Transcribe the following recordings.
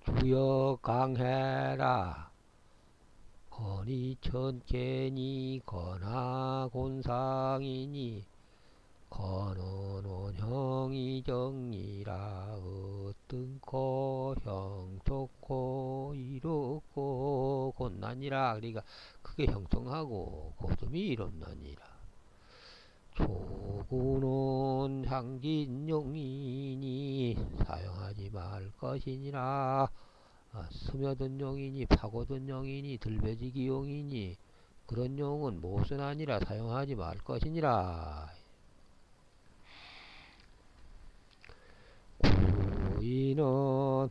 주여 강해라 건이천개니 건하곤상이니 건은 원형이 정리라 어뜬코 형좋고 이롭고 곤난이라. 그러니까 그게 형통하고 고tum이 이롭나니라. 조구는 향진용이니 사용하지 말 것이니라. 스며든 용이니 파고든 용이니 들배지기 용이니 그런 용은 못은 아니라 사용하지 말 것이니라. 구이는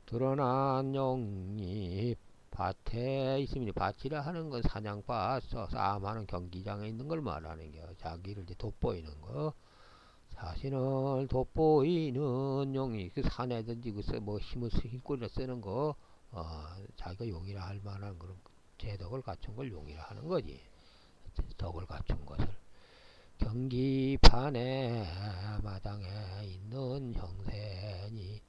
드러난 용이 밭에 있으면 밭이라 하는 건 사냥밭, 싸움하는 경기장에 있는 걸 말하는 겨. 자기를 이제 돋보이는 거. 자신을 돋보이는 용이 그 산에든지 뭐 힘꾸려 쓰는 거, 자기가 용이라 할 만한 그런 제덕을 갖춘 걸 용이라 하는 거지. 덕을 갖춘 것을. 경기판에 마당에 있는 형세니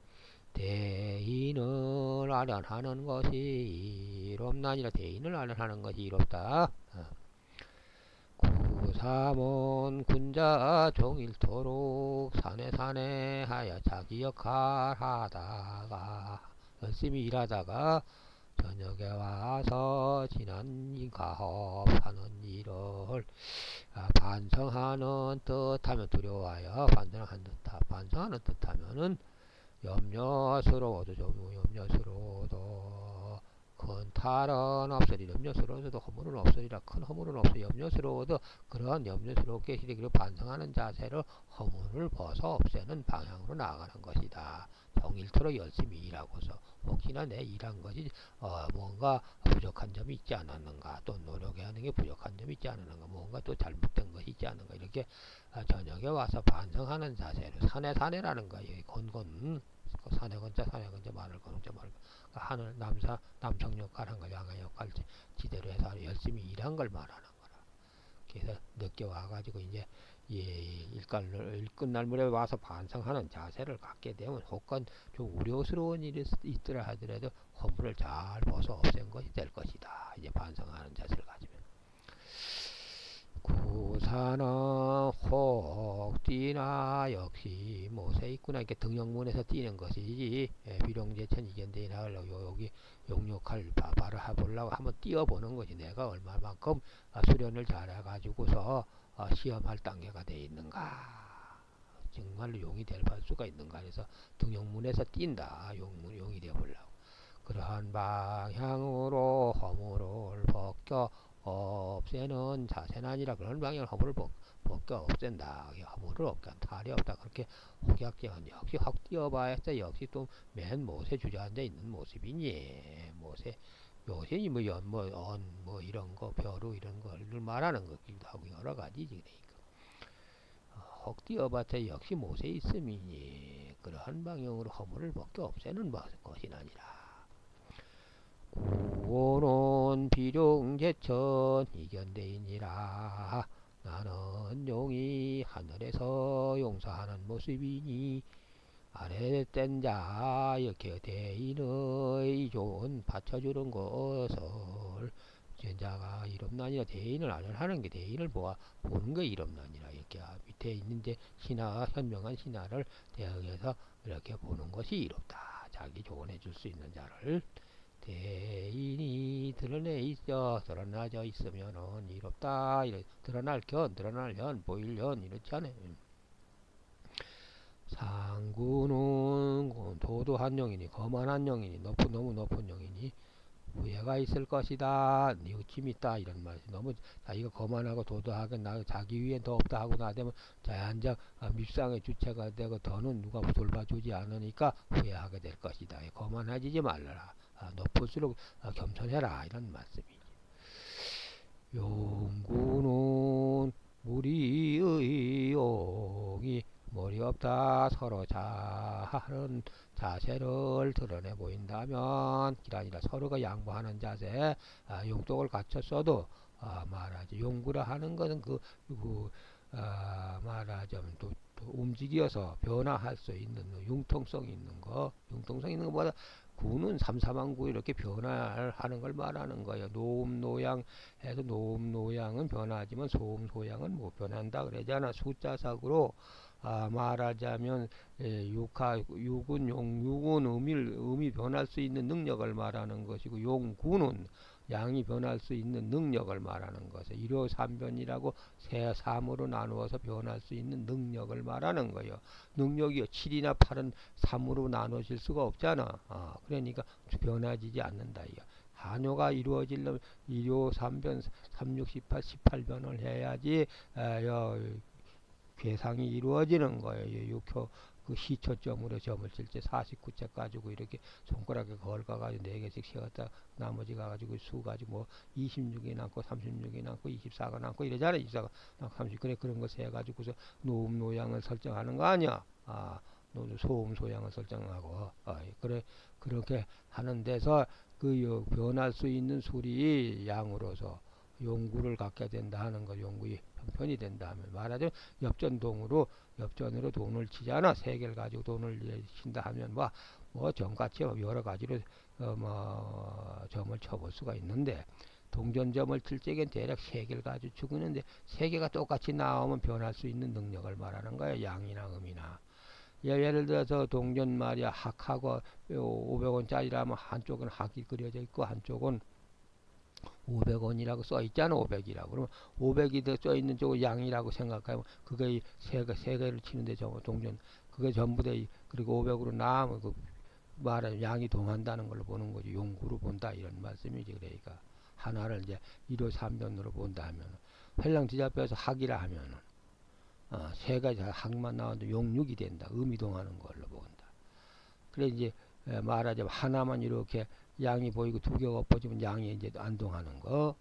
대인을 아련하는 것이 이롭나니라. 대인을 아련하는 것이 이롭다. 구삼은 군자 종일토록 사내 하여 자기 역할 하다가 열심히 일하다가 저녁에 와서 지난 가업하는 일을 반성하는 뜻하면 두려워하여 반성하는 뜻하. 반성하는 뜻하면은 염려스러워도 염려스러워도 큰 탈은 없으리. 염려스러워도 허물은 없으리라. 큰 허물은 없어. 염려스러워도 그러한 염려스럽게 그 반성하는 자세를 허물을 벗어 없애는 방향으로 나아가는 것이다. 정일토록 열심히 일하고서 혹시나 내 일한 것이 뭔가 부족한 점이 있지 않았는가, 또 노력해야 하는 게 부족한 점이 있지 않았는가, 뭔가 또 잘못된 것이 있지 않은가, 이렇게 저녁에 와서 반성하는 자세로. 사내라는 거예요. 곤곤 사내건자 말을 건자 말을 하늘 남성 역할 한 거, 양의 역할 지대로 해서 열심히 일한 걸 말하는 거라. 그래서 늦게 와가지고 이제 일 끝날 무렵에 와서 반성하는 자세를 갖게 되면 혹은 좀 우려스러운 일이 있더라 하더라도 허물을 잘 벗어 없앤 것이 될 것이다. 이제 반성하는 자세를 가지면. 구사는 혹 뛰나 역시 못에 있구나. 이렇게 등용문에서 뛰는 것이지. 비룡제천 이견대인 하려고 여기 용역할 바바를 해보려고 한번 뛰어보는 것이 내가 얼마만큼 수련을 잘해가지고서 시험할 단계가 돼 있는가, 정말로 용이 될 수가 있는가 해서 등용문에서 뛴다. 용이 되어보려고. 그러한 방향으로 허물을 벗겨 없애는 자세는 아니라 그런 방향으로 허물을 벗겨 없앤다. 허물을 없게 탈이 없다. 그렇게 혹약제한 역시 확 뛰어봐야지. 역시 또 맨 못에 주저앉아 있는 모습이니. 못에 요새 뭐 이런 거 벼루 이런 거를 말하는 것기도 하고 여러 가지지. 그러니까 혹 뛰어봤자 역시 못에 있음이니 그러한 방향으로 허물을 벗겨 없애는 것이 아니라. 구원은 비룡제천 이견대이니라. 나는 용이 하늘에서 용서하는 모습이니 아래된 자 이렇게 대인의 좋은 받쳐주는 것을 전자가 이롭나니라. 대인을 아련하는 게 대인을 보는 게 이롭나니라. 이렇게 밑에 있는 이제 신하, 현명한 신하를 대응해서 이렇게 보는 것이 이롭다. 자기 조언해 줄 수 있는 자를. 대인이 드러나져 있으면은 이롭다. 드러날 현, 보일 현, 이렇지 않아요. 상구는 도도한 용이니, 거만한 용이니, 너무 높은 용이니, 후회가 있을 것이다. 뉘우침이 있다. 이런 말이지. 너무 자기가 거만하고 도도하게 자기 위엔 더 없다 하고 나되면 자연적 밉상의 주체가 되고 더는 누가 돌봐주지 않으니까 후회하게 될 것이다. 거만하지 말라. 높을수록 겸손해라. 이런 말씀이지. 용구는 무리의 용이 머리 없다. 서로 잘하는 자세를 드러내 보인다면 기라니라. 서로가 양보하는 자세, 용독을 갖췄어도 말하지. 용구라 하는 것은 말하자면 또 움직여서 변화할 수 있는 융통성 있는 거, 융통성 있는 것보다 구는 삼삼한구 이렇게 변화하는 걸 말하는 거예요. 노음 노양해서 노음 노양은 변하지만 소음 소양은 못 변한다 그러잖아. 숫자삭으로 말하자면 육은 용육은 음이 변할 수 있는 능력을 말하는 것이고 용구는 양이 변할 수 있는 능력을 말하는 것에 1호 3변이라고 세 3으로 나누어서 변할 수 있는 능력을 말하는 거예요. 능력이요 7이나 8은 3으로 나눠질 수가 없잖아. 그러니까 변화지지 않는다. 이거. 한효가 이루어지려면 1호 3변 3, 6, 18, 18변을 해야지 괴상이 이루어지는 거예요. 육효 그 시초점으로 점을 칠 때 49책 가지고 이렇게 손가락에 걸어가지고 4개씩 세웠다 나머지 가가지고 수 가지고 뭐 26이 남고 36이 남고 24가 남고 이러잖아. 24가 남고 30 그래 그런 거 세가지고서 노음 노양을 설정하는 거 아니야. 소음 소양을 설정하고 그래 그렇게 하는 데서 그 변할 수 있는 술이 양으로서 용구를 갖게 된다 하는 거. 용구의 형편이 된다 하면 말하자면 엽전으로 돈을 치잖아. 세 개를 가지고 돈을 친다 하면 뭐 점같이 여러 가지로 점을 쳐볼 수가 있는데 동전점을 칠 적엔 대략 세 개를 가지고 치고 있는데 세 개가 똑같이 나오면 변할 수 있는 능력을 말하는 거야. 양이나 음이나. 예를 들어서 동전 말이야 학하고 500원짜리라면 한쪽은 학이 그려져 있고 한쪽은 500원이라고 써 있잖아. 500이라고. 그러면 500이 써 있는 쪽은 양이라고 생각하면 그게 세 개를 치는데 동전 그게 전부 다 그리고 500으로 나면 그 말하자면 양이 동한다는 걸로 보는 거지. 용구로 본다 이런 말씀이지. 그러니까 하나를 이제 1호 3변으로 본다 하면 헬랑 지자표에서 학이라 하면은 세 가지 학만 나오는데 용육이 된다. 음이 동하는 걸로 본다. 그래 이제 말하자면 하나만 이렇게 양이 보이고 두 개가 엎어지면 양이 이제 안 동하는 거.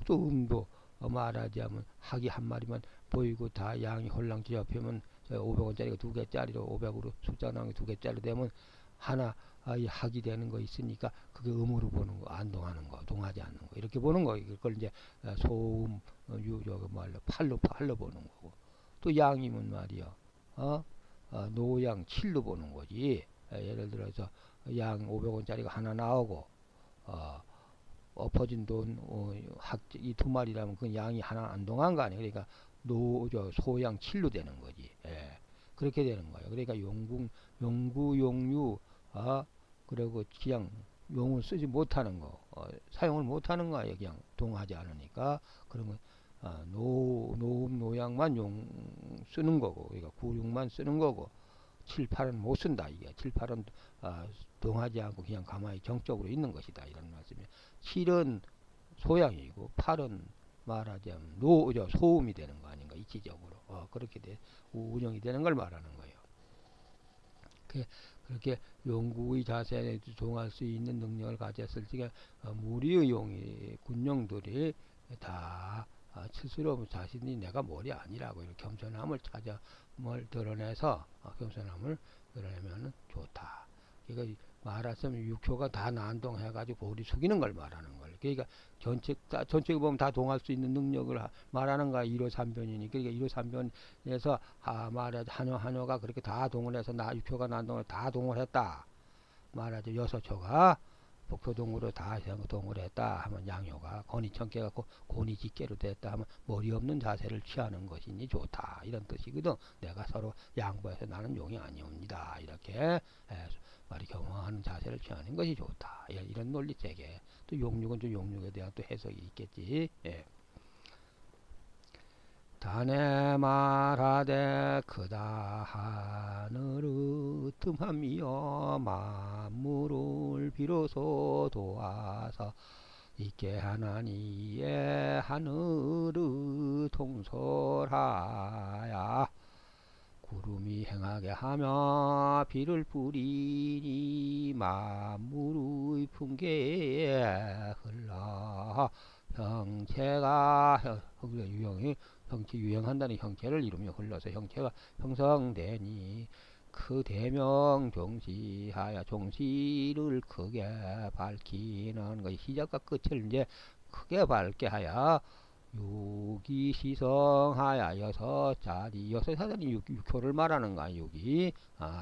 또 음도 말하자면 학이 한 마리만 보이고 다 양이 홀랑지 잡히면 500원짜리가 두 개짜리로 500으로 숫자 나온 게 두 개짜리 되면 하나 이 학이 되는 거 있으니까 그게 음으로 보는 거, 안 동하는 거, 동하지 않는 거 이렇게 보는 거. 이걸 이제 소음 유저 말로 팔로 보는 거고. 또 양이면 말이야 노양 7로 보는 거지. 예를 들어서 양 500원짜리가 하나 나오고 엎어진 돈 이 두 마리라면 그 양이 하나 안 동한 거 아니에요. 그러니까 소양 7로 되는 거지. 그렇게 되는 거예요. 그러니까 용구 용유 그리고 그냥 용을 쓰지 못하는 거 사용을 못하는 거예요. 그냥 동하지 않으니까 그런 거 노음 노양만 용 쓰는 거고 그러니까 9, 6만 쓰는 거고 7, 8은 못 쓴다. 이게 7, 8은 동하지 않고 그냥 가만히 정적으로 있는 것이다. 이런 말씀이에요. 7은 소양이고 8은 말하자면 소음이 되는 거 아닌가. 이치적으로 그렇게 운영이 되는 걸 말하는 거예요. 그렇게 용구의 자세에 동할 수 있는 능력을 가졌을 때 무리의 용이 군용들이 다 스스로 자신이 내가 뭘이 아니라고 이렇게 겸손함을 드러내서 겸손함을 드러내면 좋다. 그러니까 말하자면 육효가 다 난동해가지고 고리 숙이는 걸 말하는 걸. 그러니까 전체에 보면 다 동할 수 있는 능력을 말하는 거야. 1호 3변이니. 그러니까 1호 3변에서 말하자 한효가 그렇게 다 동을 해서 육효가 난동을 다 동을 했다. 말하자 6효가 복토동으로 다 동을 했다 하면 양효가 권위청계 갖고 권위직계로 됐다 하면 머리 없는 자세를 취하는 것이니 좋다 이런 뜻이거든. 내가 서로 양보해서 나는 용이 아니옵니다 이렇게 말이 경화하는 자세를 취하는 것이 좋다 이런 논리세계. 또 용육은 좀 용육에 대한 또 해석이 있겠지. 단에 말하되 그다 하늘의 틈함이여 만물을 비로소 도와서 있게 하나니의 하늘의 통솔하야 구름이 행하게 하며 비를 뿌리니 만물의 풍계에 흘러 형체가 유형한다는 형체를 이루며 흘러서 형체가 형성되니 그 대명 종시하여 종시를 크게 밝히는 것이 시작과 끝을 이제 크게 밝게 하여 육이 시성하여 여섯 사단이 육효를 말하는 거야. 육이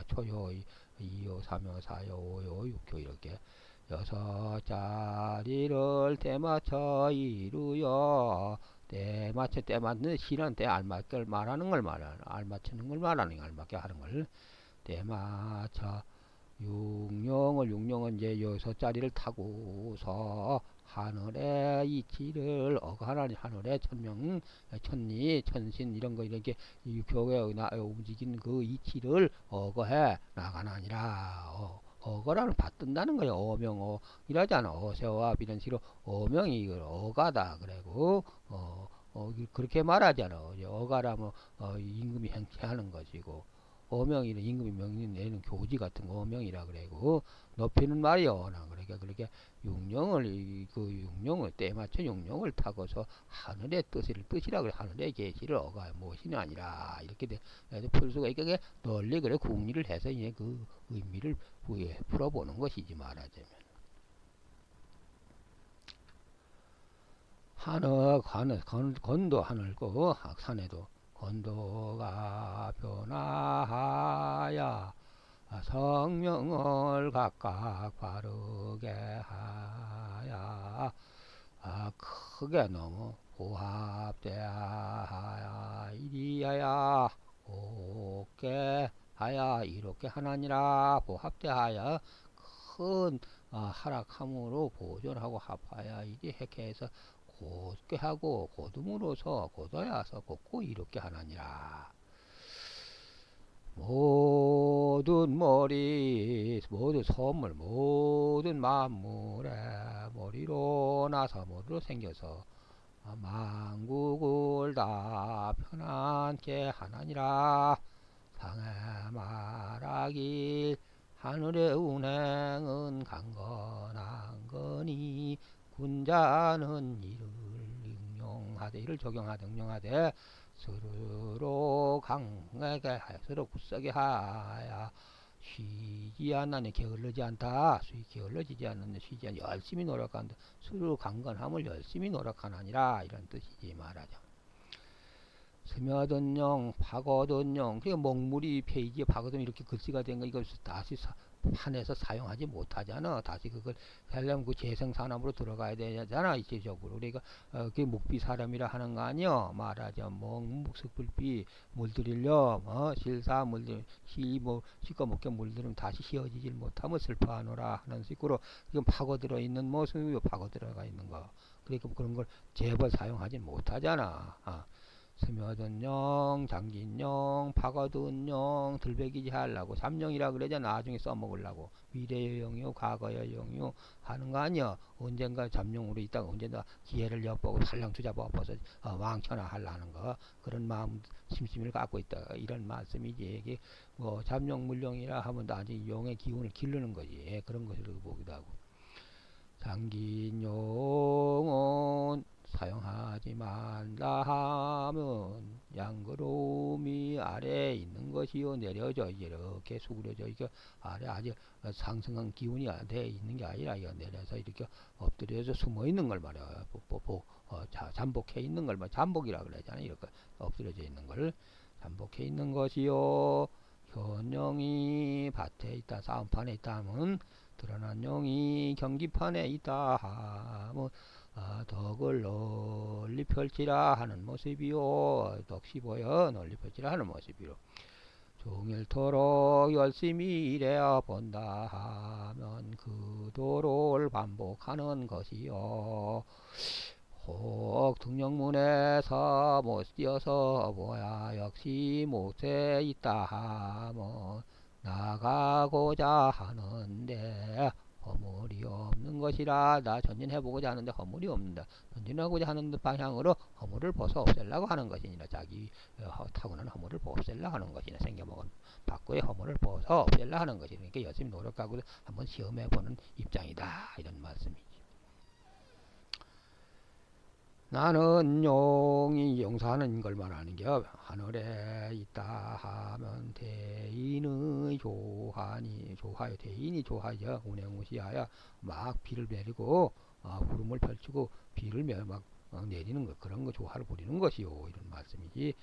초효의 2요, 3요, 4요, 5요, 6요 이렇게 여섯 자리를 때맞춰 이루여 때 맞는 시는 때 알맞게 말하는 걸 말하는 알맞추는 걸 말하는 알맞게 하는 걸 때 맞춰 육룡은 이제 여섯 자리를 타고서 하늘의 이치를 하늘의 천명 천리 천신 이런 거 이렇게 이 교회 움직이는 그 이치를 어거해 나가나니라 어거라는 받든다는 거예요. 어명 이라잖아. 어세와 이런 식으로 어명이 이걸 어가다 그래고 그렇게 말하잖아. 어가라면 임금이 행체하는 것이고 어명이는 임금이 명령 내는 교지 같은 거 어명이라 그래고 높이는 말이요. 나 그러니까 그렇게 육룡을 때 맞춰 육룡을 타고서 하늘의 뜻이라 그래 하늘의 계시를 어가 무엇이 아니라 이렇게 풀 수가 있게 널리 그래 궁리를 해서 이제 그 의미를 풀어보는 것이지 말하자면 건도 하늘고 산에도 건도가 변화하여 성명을 각각 바르게 하여 크게 너무 고합되하여 이리하여 곱게 하여 이렇게 하나니라 보합되하여 큰 하락함으로 보존하고 합하여 이제 핵해서 곧게 하고 곧음으로서 곧어야서 곧고 이렇게 하나니라. 모든 머리 모든 선물 모든 만물의 머리로 나서 머리로 생겨서 만국을 다 편안케 하나니라. 상해 말하길 하늘의 운행은 강건한 거니 군자는 이를 응용하되 이를 적용하되 응용하되 스스로 강하게 하여 스스로 굳세게 하여 쉬지 않나니 게을르지 않다. 게을러지지 않는데 쉬지 않 열심히 노력한다. 스스로 강건함을 열심히 노력하나니라 이런 뜻이지 말하자. 스며든 용, 파거든 용, 그러니까 먹물이 페이지에 파거든 이렇게 글씨가 된 거 이걸 다시 판에서 사용하지 못하잖아. 다시 그걸 하려면 그 재생산업으로 들어가야 되잖아. 이체적으로. 그러니까 그게 목비 사람이라 하는 거 아니여. 말하자 묵묵식불비 물들이려 실사 물들 시뭐 시꺼 먹게 물들으면 다시 휘어지질 못하면 슬퍼하노라 하는 식으로 지금 파고들어 있는 모습이 파고들어가 있는 거. 그러니까 그런 걸 제벌 사용하지 못하잖아. 스며든 영, 잠긴 영, 파거든 영, 들배기지 하려고 삼영이라 그러잖아. 나중에 써먹으려고 미래의 영이요 과거의 영이요 하는 거 아니야. 언젠가 잠룡으로 있다가 언젠가 기회를 엿보고 살랑투자 엎어서 왕천하 하려는 거 그런 마음 심심을 갖고 있다 이런 말씀이지. 이게 뭐 잠룡물룡이라 하면 나중에 용의 기운을 기르는 거지. 그런 것을 보기도 하고 잠긴 용은 사용하지 말라 하면 양그러움이 아래에 있는 것이요 내려져 이렇게 수그려져 이게 아래 아주 상승한 기운이 아래에 있는 게 아니라 이거 내려서 이렇게 엎드려서 숨어 있는 걸 말이야. 잠복해 있는 걸 말 잠복이라 그러잖아요. 이렇게 엎드려져 있는 걸 잠복해 있는 것이요 현영이 밭에 있다 싸움판에 있다 하면 드러난 용이 경기판에 있다 하면 덕을 널리 펼치라 하는 모습이요. 덕시 보여 널리 펼치라 하는 모습이요. 종일토록 열심히 일해야 본다 하면 그 도를 반복하는 것이요. 혹 등령문에서 못 뛰어서 뭐야 역시 못에 있다 하면 나가고자 하는데 허물이 없는 것이라. 나 전진해보고자 하는데 허물이 없는다. 전진하고자 하는 방향으로 허물을 벗어 없애려고 하는 것이니라. 자기 타고난 허물을 없애려고 하는 것이나 생겨먹은 밖의 허물을 벗어 없애려고 하는 것이니 그러니까 열심히 노력하고 한번 시험해보는 입장이다 이런 말씀이지. 나는 용이 용사하는 걸 말하는 게 하늘에 있다 하면 대인의 조하여 대인이 조하여 운행무시하여 막 비를 내리고 구름을 펼치고 비를 막 내리는 것 그런 거 조화를 부리는 것이요 이런 말씀이지.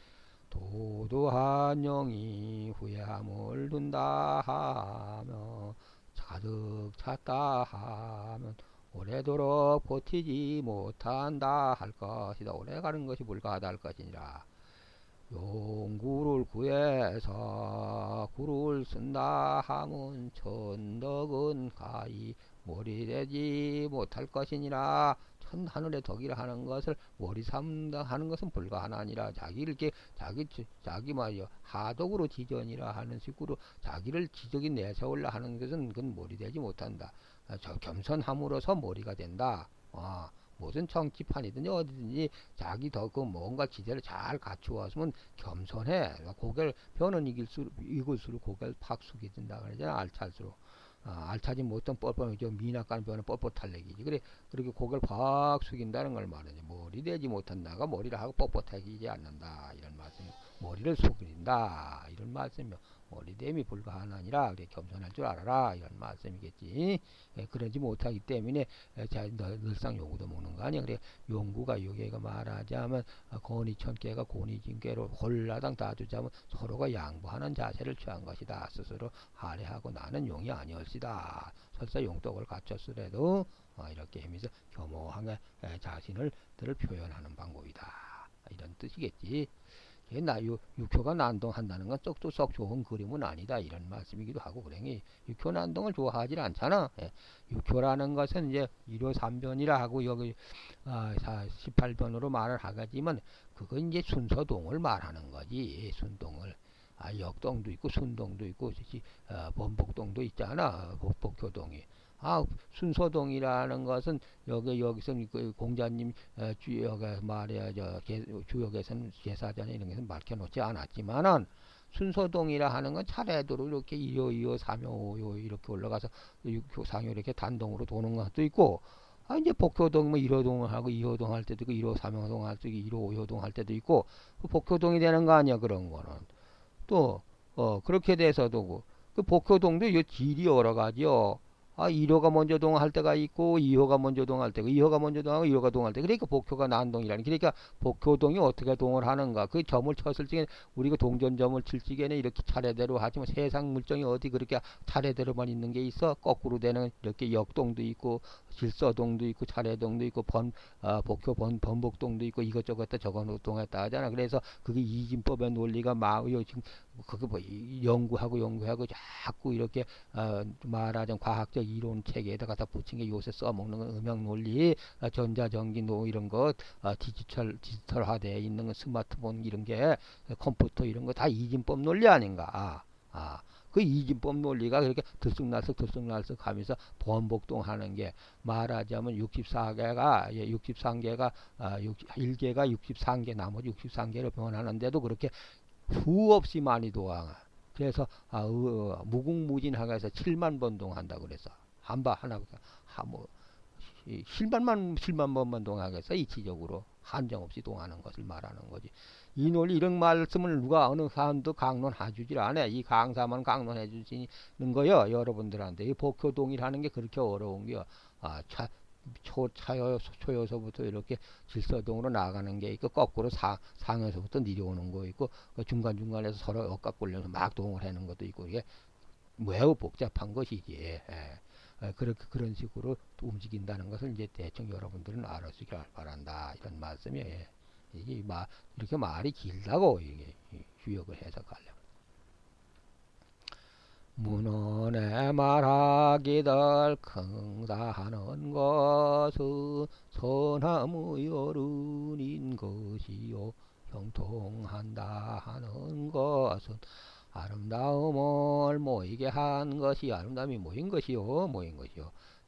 도도한 영이 후회함을 둔다 하며 가득 찼다 하면 오래도록 버티지 못한다 할 것이다. 오래 가는 것이 불가하다 할 것이니라. 용구를 구해서 구를 쓴다 하면 천덕은 가히 몰이되지 못할 것이니라. 천 하늘의 덕이라 하는 것을 몰이 삼다 하는 것은 불가하나니라. 자기를 이렇게 자기 말이요 하덕으로 지전이라 하는 식으로 자기를 지적이 내세울라 하는 것은 그건 몰이되지 못한다. 저 겸손함으로써 몰이가 된다. 무슨 정치판이든지 어디든지 자기 더 그 뭔가 기대를 잘 갖추었으면 겸손해. 고개를 벼는 이길수록 고개를 팍 숙여진다 그러잖아. 알찰수록. 알차지 못한 뻣뻣 미나까는 벼는 뻣뻣할 얘기지. 그래 그렇게 고개를 팍 숙인다는 걸 말하지. 머리 되지 못한다가 머리를 하고 뻣뻣해지지 않는다 이런 말씀. 머리를 숙인다 이런 말씀이요. 머리됨이 불가하나니라. 그래 겸손할 줄 알아라 이런 말씀이겠지. 그러지 못하기 때문에 늘상 요구도 먹는 거 아니야. 그래 용구가 요괴가 말하자면 권위천개가 권위진개로 홀라당 다주자면 서로가 양보하는 자세를 취한 것이다. 스스로 하례하고 나는 용이 아니었시다. 설사 용덕을 갖췄으래도 이렇게 하면서 겸허하게 자신을 표현하는 방법이다. 이런 뜻이겠지. 육효가 난동한다는 건 썩 좋은 그림은 아니다 이런 말씀이기도 하고 그러니 육효 난동을 좋아하지 않잖아. 육효라는 것은 이제 1호 3변이라 하고 여기 18변으로 말을 하겠지만 그건 이제 순서동을 말하는 거지. 순동을 역동도 있고 순동도 있고 번복동도 있잖아. 복효동이. 순서동이라는 것은 여기서 그 공자님 주역에 말이야 주역에서는 제사전에 이런 것은 밝혀놓지 않았지만은 순서동이라 하는 건 차례대로 이렇게 2호, 2호, 3호, 5호 이렇게 올라가서 6호, 4호 이렇게 단동으로 도는 것도 있고 이제 복효동 뭐 1호동을 하고 2호동 할 때도 있고 1호, 3호동 할 때도 있고 1호, 5호동 할 때도 있고 복효동이 되는 거 아니야 그런 거는 또 그렇게 돼서도 그 복효동도 이 질이 여러 가지요. 1호가 먼저 동할 때가 있고 2호가 먼저 동할 때고 2호가 먼저 동하고 1호가 동할 때 그러니까 복효가 난동이라는 그러니까 복효동이 어떻게 동을 하는가 그 점을 쳤을 적에 우리가 동전점을 칠 적에는 이렇게 차례대로 하지만 세상 물정이 어디 그렇게 차례대로만 있는 게 있어 거꾸로 되는 이렇게 역동도 있고 질서동도 있고 차례동도 있고 복효 번복동도 있고 이것저것 다 적어동했다 하잖아. 그래서 그게 이진법의 논리가 지금 그게 뭐 연구하고 자꾸 이렇게 말하자면 과학적 이론 체계에다가 다 붙인 게 요새 써먹는 건 음향 논리, 전자전기 이런 것, 디지털화되어 있는 건 스마트폰 이런 게 컴퓨터 이런 거 다 이진법 논리 아닌가? 그 이진법 논리가 그렇게 들쑥날쑥 하면서 번복동하는 게 말하자면 64개가 63개가 1개가 63개 나머지 63개로 변하는데도 그렇게 수없이 많이 도항. 그래서 무궁무진하게 해서 7만 번 동한다 그래서 한바 하나 뭐 7만 번만 동하겠어 이치적으로 한정없이 동하는 것을 말하는 거지. 이 논리 이런 말씀을 누가 어느 사람도 강론해주질 않아. 이 강사만 강론해 주시는 거요 여러분들한테. 이 복효동이라는 게 그렇게 어려운 게요. 초여서부터 이렇게 질서동으로 나가는 게 있고 거꾸로 상에서부터 내려오는 거 있고 중간중간에서 서로 엇가꼴려서 막 동을 하는 것도 있고 이게 매우 복잡한 것이지. 그렇게 그런 식으로 움직인다는 것을 이제 대충 여러분들은 알아주길 바란다 이런 말씀이에요. 이게 이렇게 말이 길다고 이게 주역을 해석하려면. 문헌에 말하기를 긍다하는 것은 선함의 어른인 것이요 형통한다 하는 것은 아름다움을 모이게 한 것이 아름다움이 모인 것이요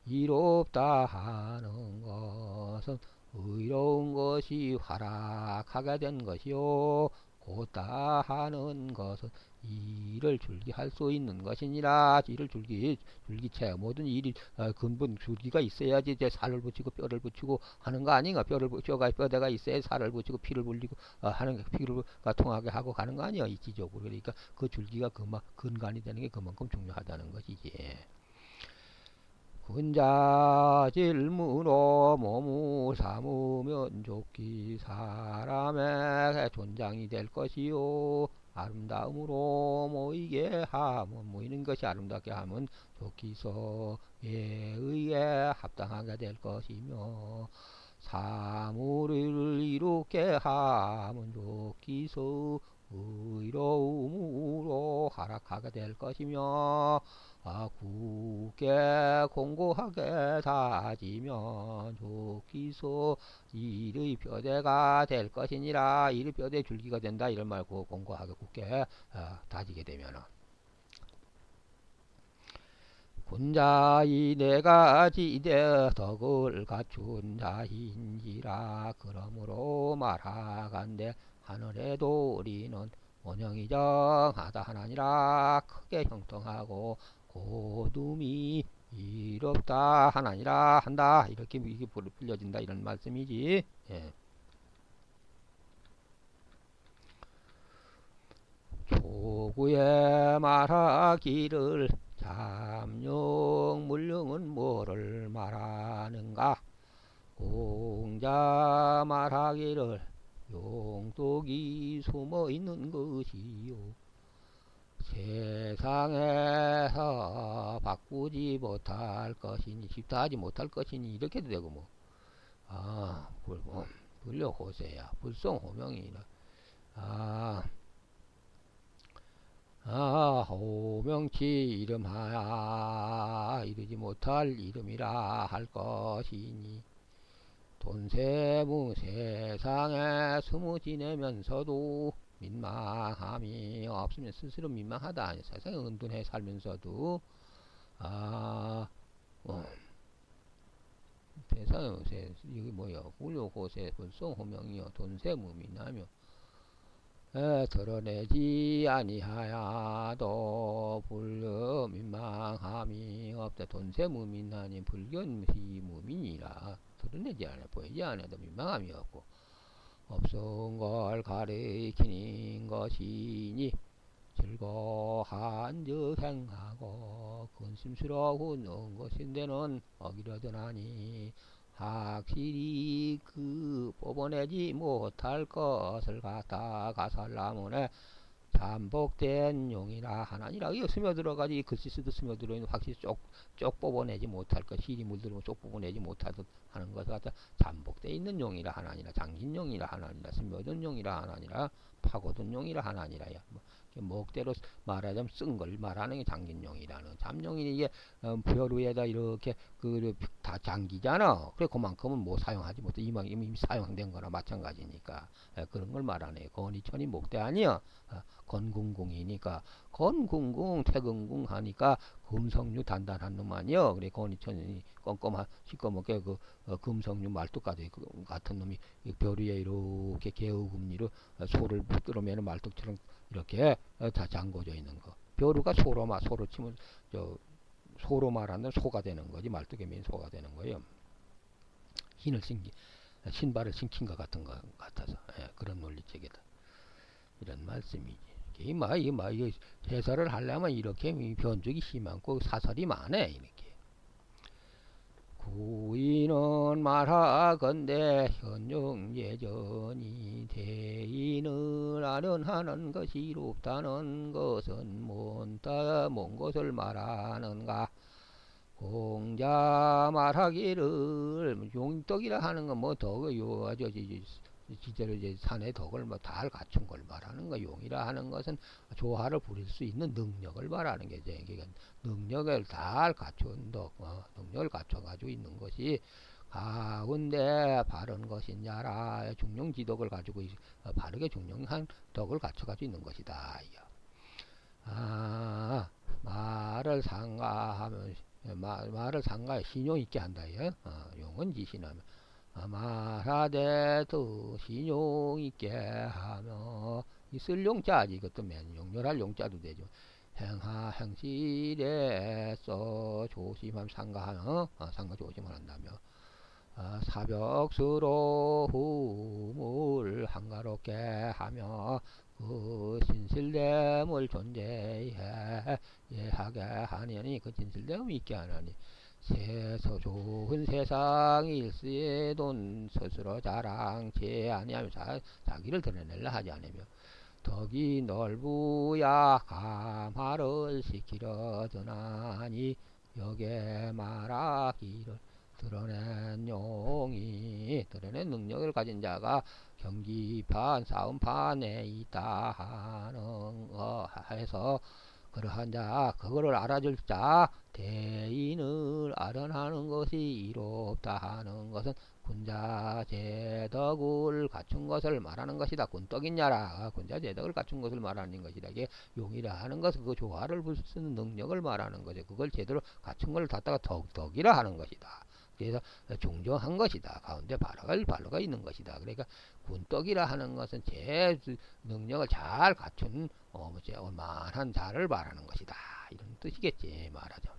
이롭다 하는 것은 의로운 것이 활악하게 된 것이요 곧다 하는 것은 일을 줄기할 수 있는 것이니라. 일을 줄기체 모든 일이 근본 줄기가 있어야지 이제 살을 붙이고 뼈를 붙이고 하는 거 아닌가. 뼈대가 있어야 살을 붙이고 피를 불리고 하는 피가 통하게 하고 가는 거 아니야 이치적으로. 그러니까 그 줄기가 근간이 되는 게 그만큼 중요하다는 것이지. 그 군자질문으로 몸을 삼으면 좋기 사람의 존장이 될 것이요 아름다움으로 모이게 하면 모이는 것이 아름답게 하면 좋기서 예의에 합당하게 될 것이며 사물을 이롭게 하면 좋기서 의로움으로 하락하게 될 것이며 굳게 공고하게 다지면 좋기서 이의 뼈대가 될 것이니라. 이의 뼈대 줄기가 된다 이런 말고 공고하게 굳게 다지게 되면은 군자이 내가 지대 덕을 갖춘 자인지라. 그러므로 말하간대 하늘의 도리는 원형이정하다 하나니라. 크게 형통하고 고둠이 이롭다 하나니라 한다. 이렇게 이게 불려진다 이런 말씀이지. 예. 조구에 말하기를 잠룡 물령은 뭐를 말하는가. 공자 말하기를 용독이 숨어있는 것이요 세상에서 바꾸지 못할 것이니 집타하지 못할 것이니 이렇게도 되고 뭐 불려호세야 불성호명이라. 호명치 이름하야 이르지 못할 이름이라 할 것이니 돈세무 세상에 스무 지내면서도 민망함이 없으면 스스로 민망하다. 세상에 은둔해 살면서도 세상에 이게 뭐야 훌륭호세 불성호명이여 돈세무 민하며 드러내지 아니하야도 불려 민망함이 없다. 돈세무민하니 불견시 무민이라. 드러내지 않아 보이지 않아도 민망함이 없고 없은 걸 가리키는 것이니 즐거한 즉 행하고 근심스러운 것인데는 어기려드나니 확실히 그 뽑아내지 못할 것을 갖다 가살라문에 잠복된 용이라 하나니라. 이거 스며들어가지 글씨 쓰듯 스며들어있는 확실히 쪽 뽑아내지 못할 것 실이 물들으면 쪽 뽑아내지 못하듯 하는 것을 갖다 잠복되어 있는 용이라 하나니라. 장진용이라 하나니라. 스며든 용이라 하나니라. 파고든 용이라 하나니라야. 목대로 말하자면 쓴 걸 말하는 게 장진용이라는. 잠용이 이게 별 위에다 이렇게 다 잠기잖아. 그래 그만큼은 뭐 사용하지 못해. 이미 사용된 거나 마찬가지니까 그런 걸 말하네. 건이천이 목대 아니야. 건궁궁이니까 건궁궁 태궁궁 하니까 금성류 단단한 놈 아니여. 그래 건이천이 껌껌한 시꺼멓게 금성류 말뚝까지 같은 놈이 별 위에 이렇게 개우금리로 소를 끌어매는 말뚝처럼 이렇게 다 잠궈져 있는 거. 벼루가 소로 치면 소로 말하는 소가 되는 거지. 말뚝에 맨 소가 되는 거예요. 신발을 신긴 것 같은 것 같아서 그런 논리책이다. 이런 말씀이지. 이게 해설을 하려면 이렇게 변죽이 심하고 사설이 많네. 이렇게. 구인은 말하건대 현용 예전이 대인을 아련하는 것이 이롭다는 것은 먼 것을 말하는가. 공자 말하기를 용덕이라 하는 건 뭐 덕요 아주 진짜로 이제 산의 덕을 뭐 다 갖춘 걸 말하는 거. 용이라 하는 것은 조화를 부릴 수 있는 능력을 말하는 게 이제 능력을 다 갖춘 덕, 능력을 갖춰가지고 있는 것이 가운데 바른 것이냐라. 중용지덕을 가지고 바르게 중용한 덕을 갖춰가지고 있는 것이다. 말을 상가하면 말을 상가에 신용 있게 한다. 용은 지신하면 말하되 또 신용 있게 하며 있을 용자지. 이것도 맨 용렬할 용자도 되죠. 행실에서 조심함 상가하며 상가 조심한다며 사벽스로 hum을 한가롭게 하며 그 진실됨을 존재하게 하느니 그 진실됨이 있게 하느니 좋은 세상이 일시에돈 스스로 자랑치 아니하며 자기를 드러내려 하지 않으며 덕이 넓으야 감화를 시키려 드나니 여기에 말하기를 드러낸 용이 드러낸 능력을 가진 자가 경기판 싸움판에 있다 하는 해서 그러한 자 그거를 알아줄 자 대인을 알아하는 것이 이롭다 하는 것은 군자제덕을 갖춘 것을 말하는 것이다. 군덕이냐라 군자제덕을 갖춘 것을 말하는 것이다. 이게 용이라 하는 것은 그 조화를 쓰는 능력을 말하는 거죠. 그걸 제대로 갖춘 걸 갖다가 덕이라 하는 것이다. 그래서 종정한 것이다. 가운데 바로가 있는 것이다. 그러니까 군덕이라 하는 것은 제 능력을 잘 갖춘 얼만한 자를 말하는 것이다. 이런 뜻이겠지 말하죠.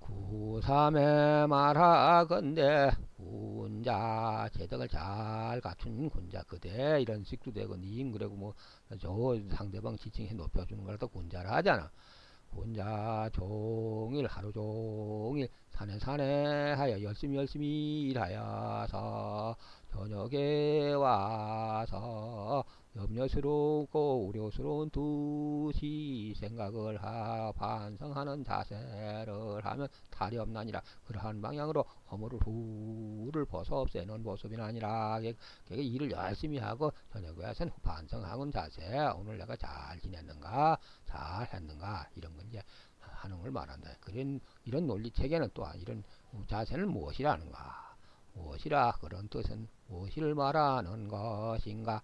구삼에 말하건대 군자 제덕을 잘 갖춘 군자 그대 이런 식도 되고 니인 그래고 뭐 저 상대방 지칭해 높여주는 걸 또 군자라 하잖아. 혼자 종일 하루 종일 산에 하여 열심히 일하여서 저녁에 와서 염려스럽고 우려스러운 듯이 생각을 반성하는 자세를 하면 탈이 없나니라. 그러한 방향으로 허물을 후를 벗어 없애는 모습이 아니라 일을 열심히 하고 저녁에 와서는 반성하는 자세. 오늘 내가 잘 지냈는가 잘 했는가 이런 건 이제 하는 걸 말한다. 이런 논리 체계는 또한 이런 자세는 무엇이라는가? 무엇이라 그런 뜻은 무엇을 말하는 것인가?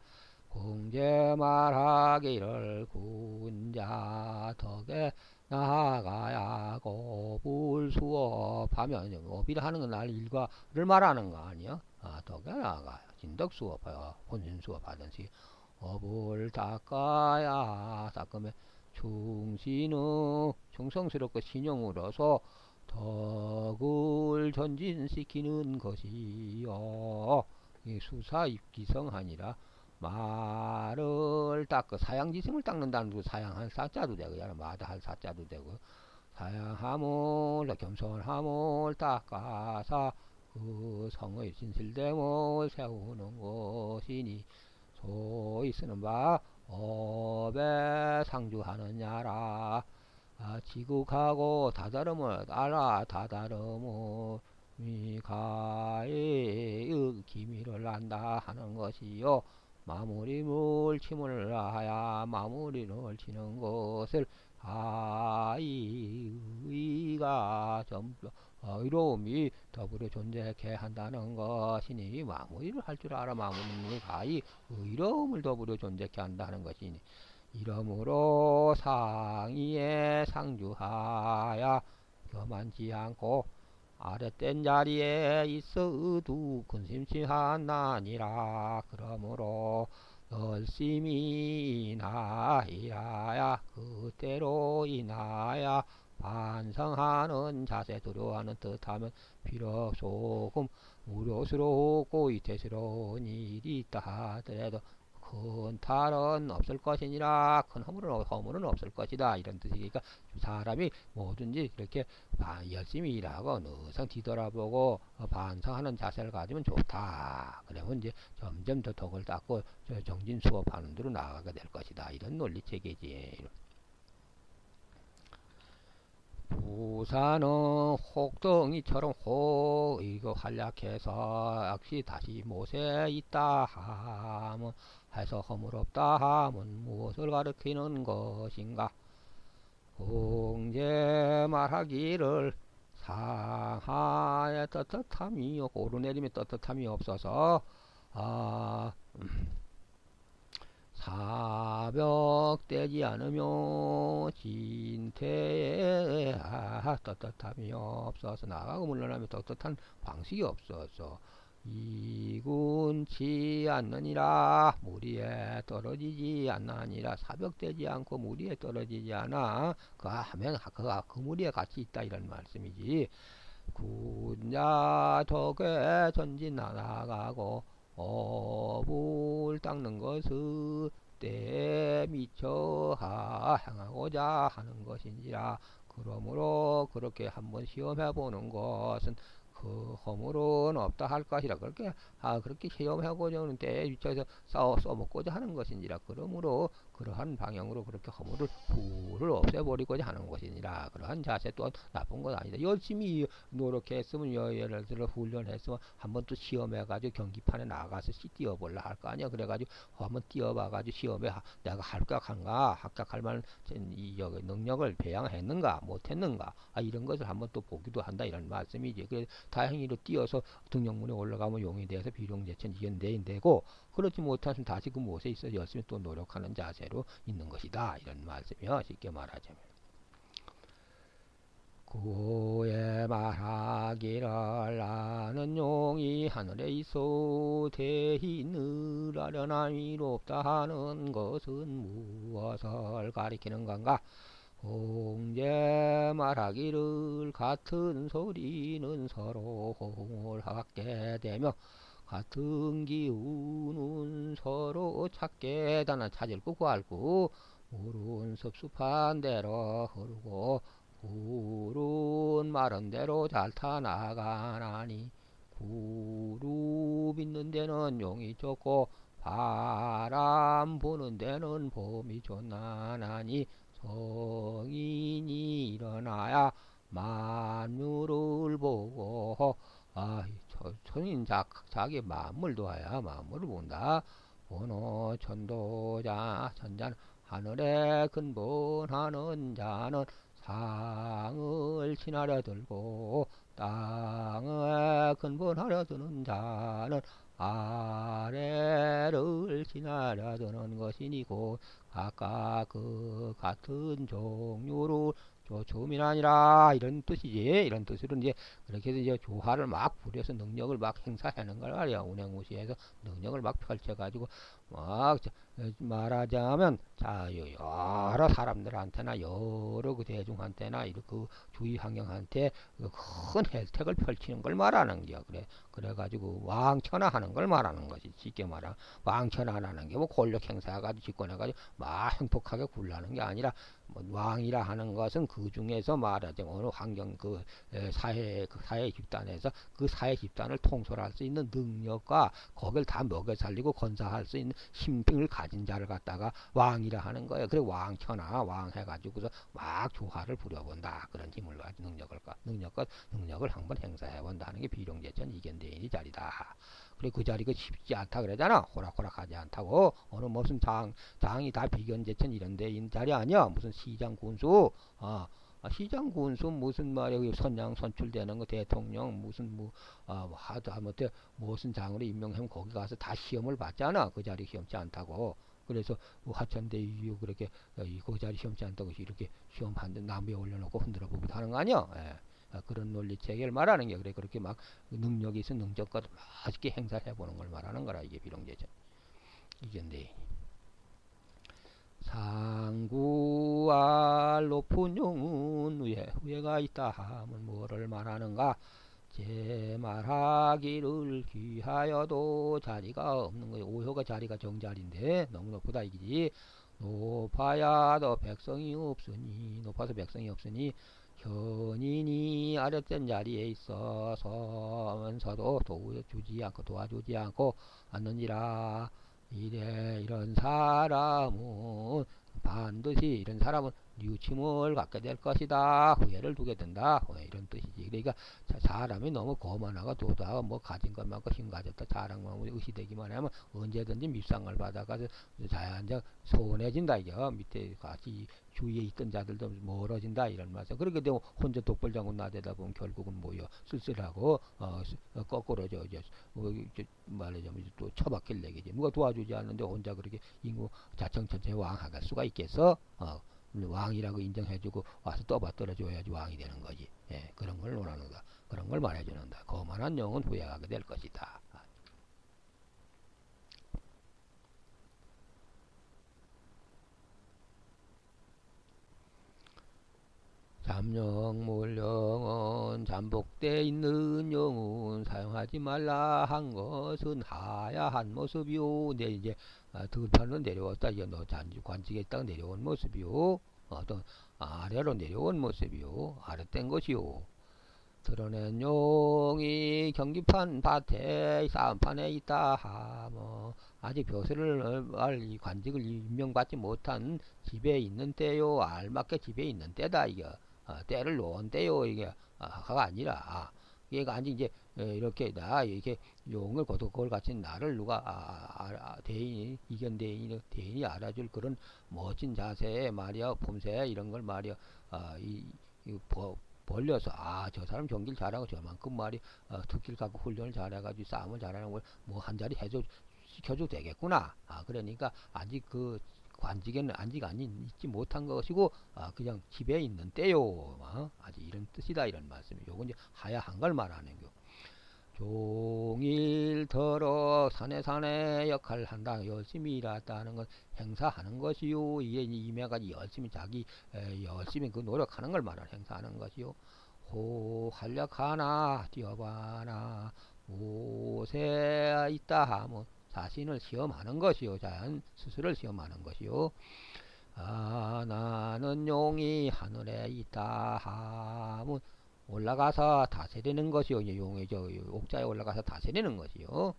공제 말하기를 군자 덕에 나아가야 고불 수업하면 업이라 하는 건 날 일과를 말하는 거 아니야? 덕에 나아가야 진덕 수업하여 혼신 수업하든지 업을 닦으면 충신의 충성스럽고 신용으로서 덕을 전진시키는 것이요. 이 수사입기성하니라 말을 닦고 사양지심을 닦는다는 거 사양한 사자도 되고 마다할 사자도 되고 사양함을 겸손함을 닦아서 그 성의 진실됨을 세우는 것이니 소위 쓰는 바 업에 상주하느냐라. 지극하고 다다름을 알아 다다름을 미가의 기미를 안다 하는 것이요. 마무리물 침을 하야 마무리를 치는 것을 의가 전부 의로움이 더불어 존재케 한다는 것이니 마무리를 할 줄 알아 마무리를 가히 의로움을 더불어 존재케 한다는 것이니 이러므로 상의에 상주하야 교만치 않고 아랫된 자리에 있어도 근심치 않나니라. 그러므로 열심히 인하야 그때로 인하야 반성하는 자세 두려워하는 뜻하면 비록 조금 우려스럽고 위태스러운 일이 있다 하더라도 큰 탈은 없을 것이니라. 큰 허물은 없을 것이다. 이런 뜻이니까 사람이 뭐든지 이렇게 열심히 일하고 늘상 뒤돌아보고 반성하는 자세를 가지면 좋다. 그러면 이제 점점 더 덕을 닦고 정진 수업하는 대로 나아가게 될 것이다. 이런 논리 체계지. 부산은 혹덩이처럼 이거 활약해서 역시 다시 못에 있다 하면 해서 허물없다 하면 무엇을 가리키는 것인가? 공제 말하기를 상하에 떳떳함이 오르내림에 떳떳함이 없어서 사벽되지 않으며 진태에 떳떳함이 없어서 나가고 물러나면 떳떳한 방식이 없어서 이군치 않느니라. 무리에 떨어지지 않느니라. 사벽되지 않고 무리에 떨어지지 않아. 그 무리에 같이 있다 이런 말씀이지. 군자 덕에 전진 나가고 업을 닦는 것을 때에 미처 향하고자 하는 것인지라. 그러므로 그렇게 한번 시험해 보는 것은 그 허물은 없다 할 것이라 그렇게 시험해보자 하는 때에 위쳐서 써먹고자 하는 것이니라. 그러므로 그러한 방향으로 그렇게 허물을 후를 없애버리고자 하는 것이니라. 그러한 자세 또한 나쁜 건 아니다. 열심히 노력했으면 예를 들어 훈련했으면 한번 또 시험해가지고 경기판에 나가서 뛰어볼라 할 거 아니야. 그래가지고 한번 뛰어봐가지고 시험에 내가 합격한가, 합격할 만한 이 능력을 배양했는가 못했는가, 이런 것을 한번 또 보기도 한다 이런 말씀이지. 그래서 다행히도 뛰어서 등용문에 올라가면 용이 돼서 비룡제천 이견되고, 그렇지 못하면 다시 그 못에 있어 열심히 또 노력하는 자세로 있는 것이다 이런 말씀이요. 쉽게 말하자면 구에 말하기를 나는 용이 하늘에 있어 대히 늘 아련함이 높다 하는 것은 무엇을 가리키는 건가? 홍제 말하기를 같은 소리는 서로 호응을 하게 되며 같은 기운은 서로 찾게 다나 찾을 거 구할 거 물은 섭섭한 대로 흐르고 굴은 마른 대로 잘 타나가나니 구름 있는 데는 용이 좋고 바람 부는 데는 봄이 좋나나니 성인이 일어나야 만물을 보고 천인 자기 만물 도와야 만물을 본다. 보노 천도자 천자는 하늘에 근본하는 자는 상을 지나려 들고 땅에 근본하려 드는 자는 아래를 지나려 드는 것이니고 각각 그 같은 종류로 조춤이라니라 이런 뜻이지. 이런 뜻으로 이제 그렇게 해서 이제 조화를 막 부려서 능력을 막 행사하는 걸 말이야. 운행무시해서 능력을 막 펼쳐가지고 막 말하자면 자 여러 사람들한테나 여러 그 대중한테나 이렇게 그 주위 환경한테 큰 혜택을 펼치는 걸 말하는 거야. 그래가지고 왕천하하는 걸 말하는 것이. 쉽게 말하면 왕천하라는 게 뭐 권력 행사가지고 집권해가지고 막 행복하게 굴라는 게 아니라 뭐 왕이라 하는 것은 그 중에서 말하자면 어느 환경 그 사회 집단에서 그 사회 집단을 통솔할 수 있는 능력과 거기를 다 먹여 살리고 건사할 수 있는 힘을 가진 자를 갖다가 왕이라 하는 거예요. 그래 왕천하 왕 해가지고서 막 조화를 부려본다. 그런 힘을 가진 능력을 한번 행사해본다 하는 게 비룡제천 이견대인이 자리다. 그래 그 자리가 쉽지 않다 그러잖아. 호락호락하지 않다고. 어느 무슨 장이 다 비견제천 이런 데인 자리 아니야. 무슨 시장 군수 시장 군수 무슨 말이야 선양 선출되는 거 대통령 무슨 하다못해 무슨 장으로 임명하면 거기 가서 다 시험을 받잖아. 그 자리 시험치 않다고. 그래서 하천대 이유 그렇게 그 자리 시험치 않다고 이렇게 시험 한데 나무에 올려놓고 흔들어 보기도 하는 거 아니야. 예. 그런 논리 체계를 말하는 게 그래. 그렇게 막 능력이 있어 능력껏 맛있게 행사해 보는 걸 말하는 거라. 이게 비룡제전 이견대. 상구알 높은 용은 위에가 있다 하면 뭐를 말하는가? 제 말하기를 귀하여도 자리가 없는 거예요. 오효가 자리가 정자리인데 너무 높다 이기지. 높아야도 백성이 없으니 높아서 백성이 없으니 현인이 아랫된 자리에 있어서면서도 도와주지 않고 앉느니라. 이런 사람은 반드시 이런 사람은 뉘우침을 갖게 될 것이다. 후회를 두게 된다. 이런 뜻이지. 그러니까 사람이 너무 거만하고 도도하고 뭐 가진 것만 힘 가졌다 자랑만 의시되기만 하면 언제든지 밉상을 받아가서 자연적 소원해진다. 이게 밑에 같이 주위에 있던 자들도 멀어진다 이런 말씀. 그렇게 되면 혼자 독불장군 나대다 보면 결국은 뭐요 쓸쓸하고 거꾸로 말하자면 또 처박힐 내기지. 누가 도와주지 않는데 혼자 그렇게 인구 자청천천히 왕할 수가 있겠어? 왕이라고 인정해주고 와서 떠받들어줘야지 왕이 되는 거지. 예, 그런 걸 논하는 거. 그런 걸 말해주는다. 거만한 영은 후회하게 될 것이다. 잠영물령은 잠복돼 있는 영은 사용하지 말라 한 것은 하야한 모습이요. 내 이제 들판으로 내려왔다. 이제 너 관직에 있다가 내려온 모습이요. 또 아래로 내려온 모습이요. 아랫된 것이요. 드러낸 용이 경기판 밭에 싸움판에 있다 하며 아직 벼슬을 이 관직을 임명받지 못한 집에 있는 때요. 알맞게 집에 있는 때다 이게 때를 놓은 때요. 이게 가 아니라 얘가 아직 이제 이렇게 나 이렇게 용을 고독걸 같은 나를 누가 대인이 이견 대인이 알아줄 그런 멋진 자세 말이야 봄새 이런 걸 말이야 이 벌려서 저 사람 경기를 잘하고 저만큼 말이 특기를 갖고 훈련을 잘해가지고 싸움을 잘하는 걸 뭐 한 자리 해줘 시켜줘도 되겠구나. 그러니까 아직 그 관직에는 아직 있지 못한 것이고 그냥 집에 있는 때요. 아직 이런 뜻이다 이런 말씀이. 요건 이제 하야한 걸 말하는 거. 종일토록 산에 역할을 한다. 열심히 일했다는 건 행사하는 것이요. 이게 임해가지고 열심히 열심히 그 노력하는 걸 말하는 행사하는 것이요. 호 활력하나 뛰어봐나 무엇에 있다 하면 자신을 시험하는 것이요. 자연 스스로를 시험하는 것이요. 나는 용이 하늘에 있다 하면 올라가서 다스리는 것이요. 용의 옥자에 올라가서 다스리는 것이요.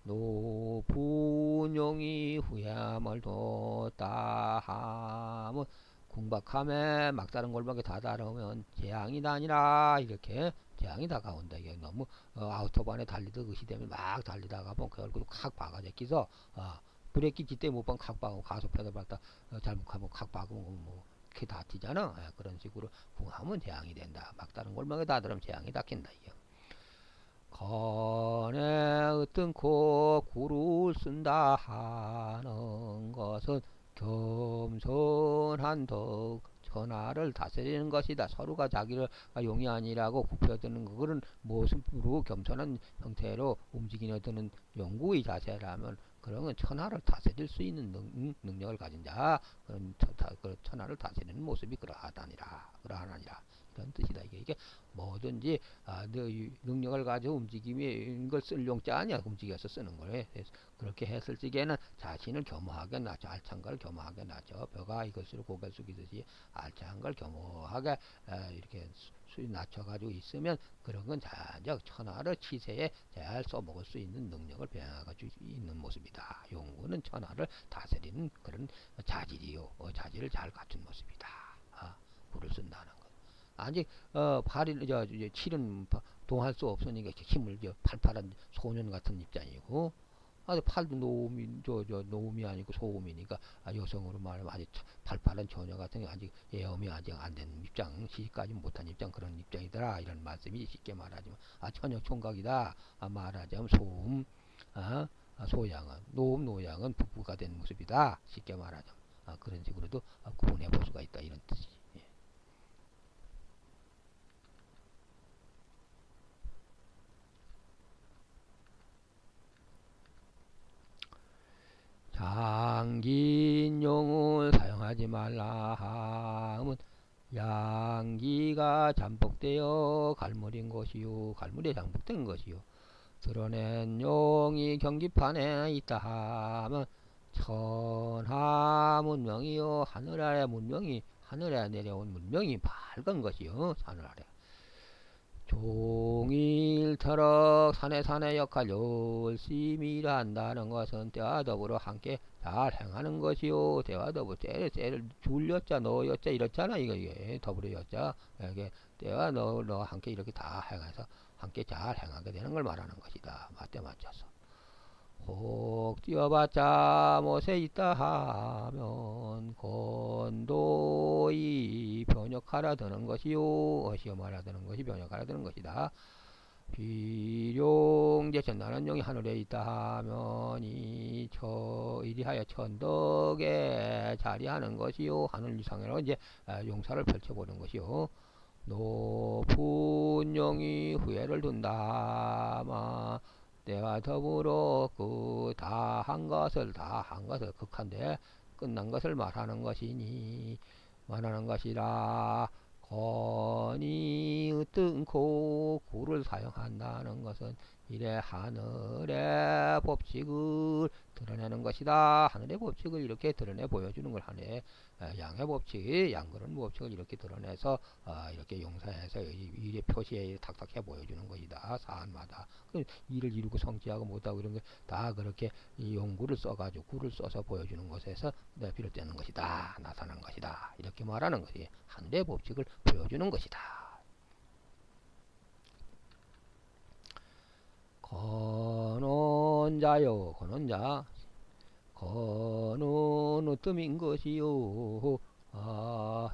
높은 용이 후회함을 뒀다 하면 궁박함에 막다른 골목에 다다르면 재앙이 다니라 이렇게 재앙이 다가온다. 이게 너무 아우토반에 달리듯 의시되면 막 달리다가 보면 그 얼굴이 칵 박아제끼서 브레이크 찌때 못 본 칵 박고 가속 페달 밟다 잘못하면 칵 박으면 뭐 이렇게 다치잖아. 그런 식으로 궁하면 재앙이 된다. 막다른 골목에 다다르면 재앙이 닥친다. 이게. 건에 뜬코 구를 쓴다 하는 것은 겸손한 덕 천하를 다스리는 것이다. 서로가 자기를 용이 아니라고 굽혀드는 그런 모습으로 겸손한 형태로 움직이는 드는 용구의 자세라면 그런 건 천하를 다스릴 수 있는 능력을 가진 자 그런 천하를 다스리는 모습이 그러하다니라 이런 뜻이다. 이게 뭐든지 능력을 가지고 움직임이 걸 쓸 용자 아니야. 움직여서 쓰는 거래. 그렇게 했을 적에는 자신을 겸허하게 놔죠. 알찬 걸 겸허하게 놔죠. 벼가 이것으로 고개 숙이듯이 알찬 걸 겸허하게 이렇게 낮춰가지고 있으면 그런 건 자적 천하를 치세에 잘 써먹을 수 있는 능력을 배워가지고 있는 모습이다. 용구는 천하를 다스리는 그런 자질이요. 자질을 잘 갖춘 모습이다. 구를 쓴다는 것. 아직 발이 칠은 동할 수 없으니까 힘을 팔팔한 소년 같은 입장이고 팔도 노음이 아니고 소음이니까 여성으로 말하면 아직 팔팔한 처녀 같은 게 아직 예엄이 아직 안 된 입장 시집까지 못한 입장 그런 입장이더라 이런 말씀이 쉽게 말하지만 처녀 총각이다 말하자면 소음 소양은 노양은 부부가 된 모습이다 쉽게 말하자면 그런 식으로도 구분해 볼 수가 있다 이런 뜻이. 장긴 용을 사용하지 말라 하면 양기가 잠복되어 갈무린 것이요. 갈무리에 잠복된 것이요. 드러낸 용이 경기판에 있다 하면 천하 문명이요. 하늘 아래 문명이 하늘에 내려온 문명이 밝은 것이요. 하늘 아래. 종일토록 산의 역할 열심히 일한다는 것은 때와 더불어 함께 잘 행하는 것이요. 때와 더불어 때를 줄였자 넣었자 이렇잖아. 이게 더불어 였자 이게 때와 너 함께 이렇게 다 행해서 함께 잘 행하게 되는 걸 말하는 것이다. 맞대 맞춰서. 혹 뛰어봤자 못에 있다 하면 건도이 변역하라 드는 것이요. 시험하라 드는 것이 변역하라 드는 것이다. 비룡제 전나는 용이 하늘에 있다 하면 이리하여 천덕에 자리하는 것이요. 하늘 이상으로 이제 용사를 펼쳐보는 것이요. 높은 용이 후회를 둔다. 때와 더불어 다 한 것을 극한데 끝난 것을 말하는 것이라 건이 뜬코 구를 사용한다는 것은 이래 하늘의 법칙을 드러내는 것이다. 하늘의 법칙을 이렇게 드러내 보여주는 걸 하네. 양의 법칙, 양그런 법칙을 이렇게 드러내서 이렇게 용사해서 일의 표시에 탁탁해 보여주는 것이다. 사안마다 일을 이루고 성취하고 못하고 이런 게 다 그렇게 이 용구를 써가지고 구를 써서 보여주는 것에서 비롯되는 것이다. 나타난 것이다. 이렇게 말하는 것이 하늘의 법칙을 보여주는 것이다. 건원자요, 건원자. 건은 으뜸인 것이요.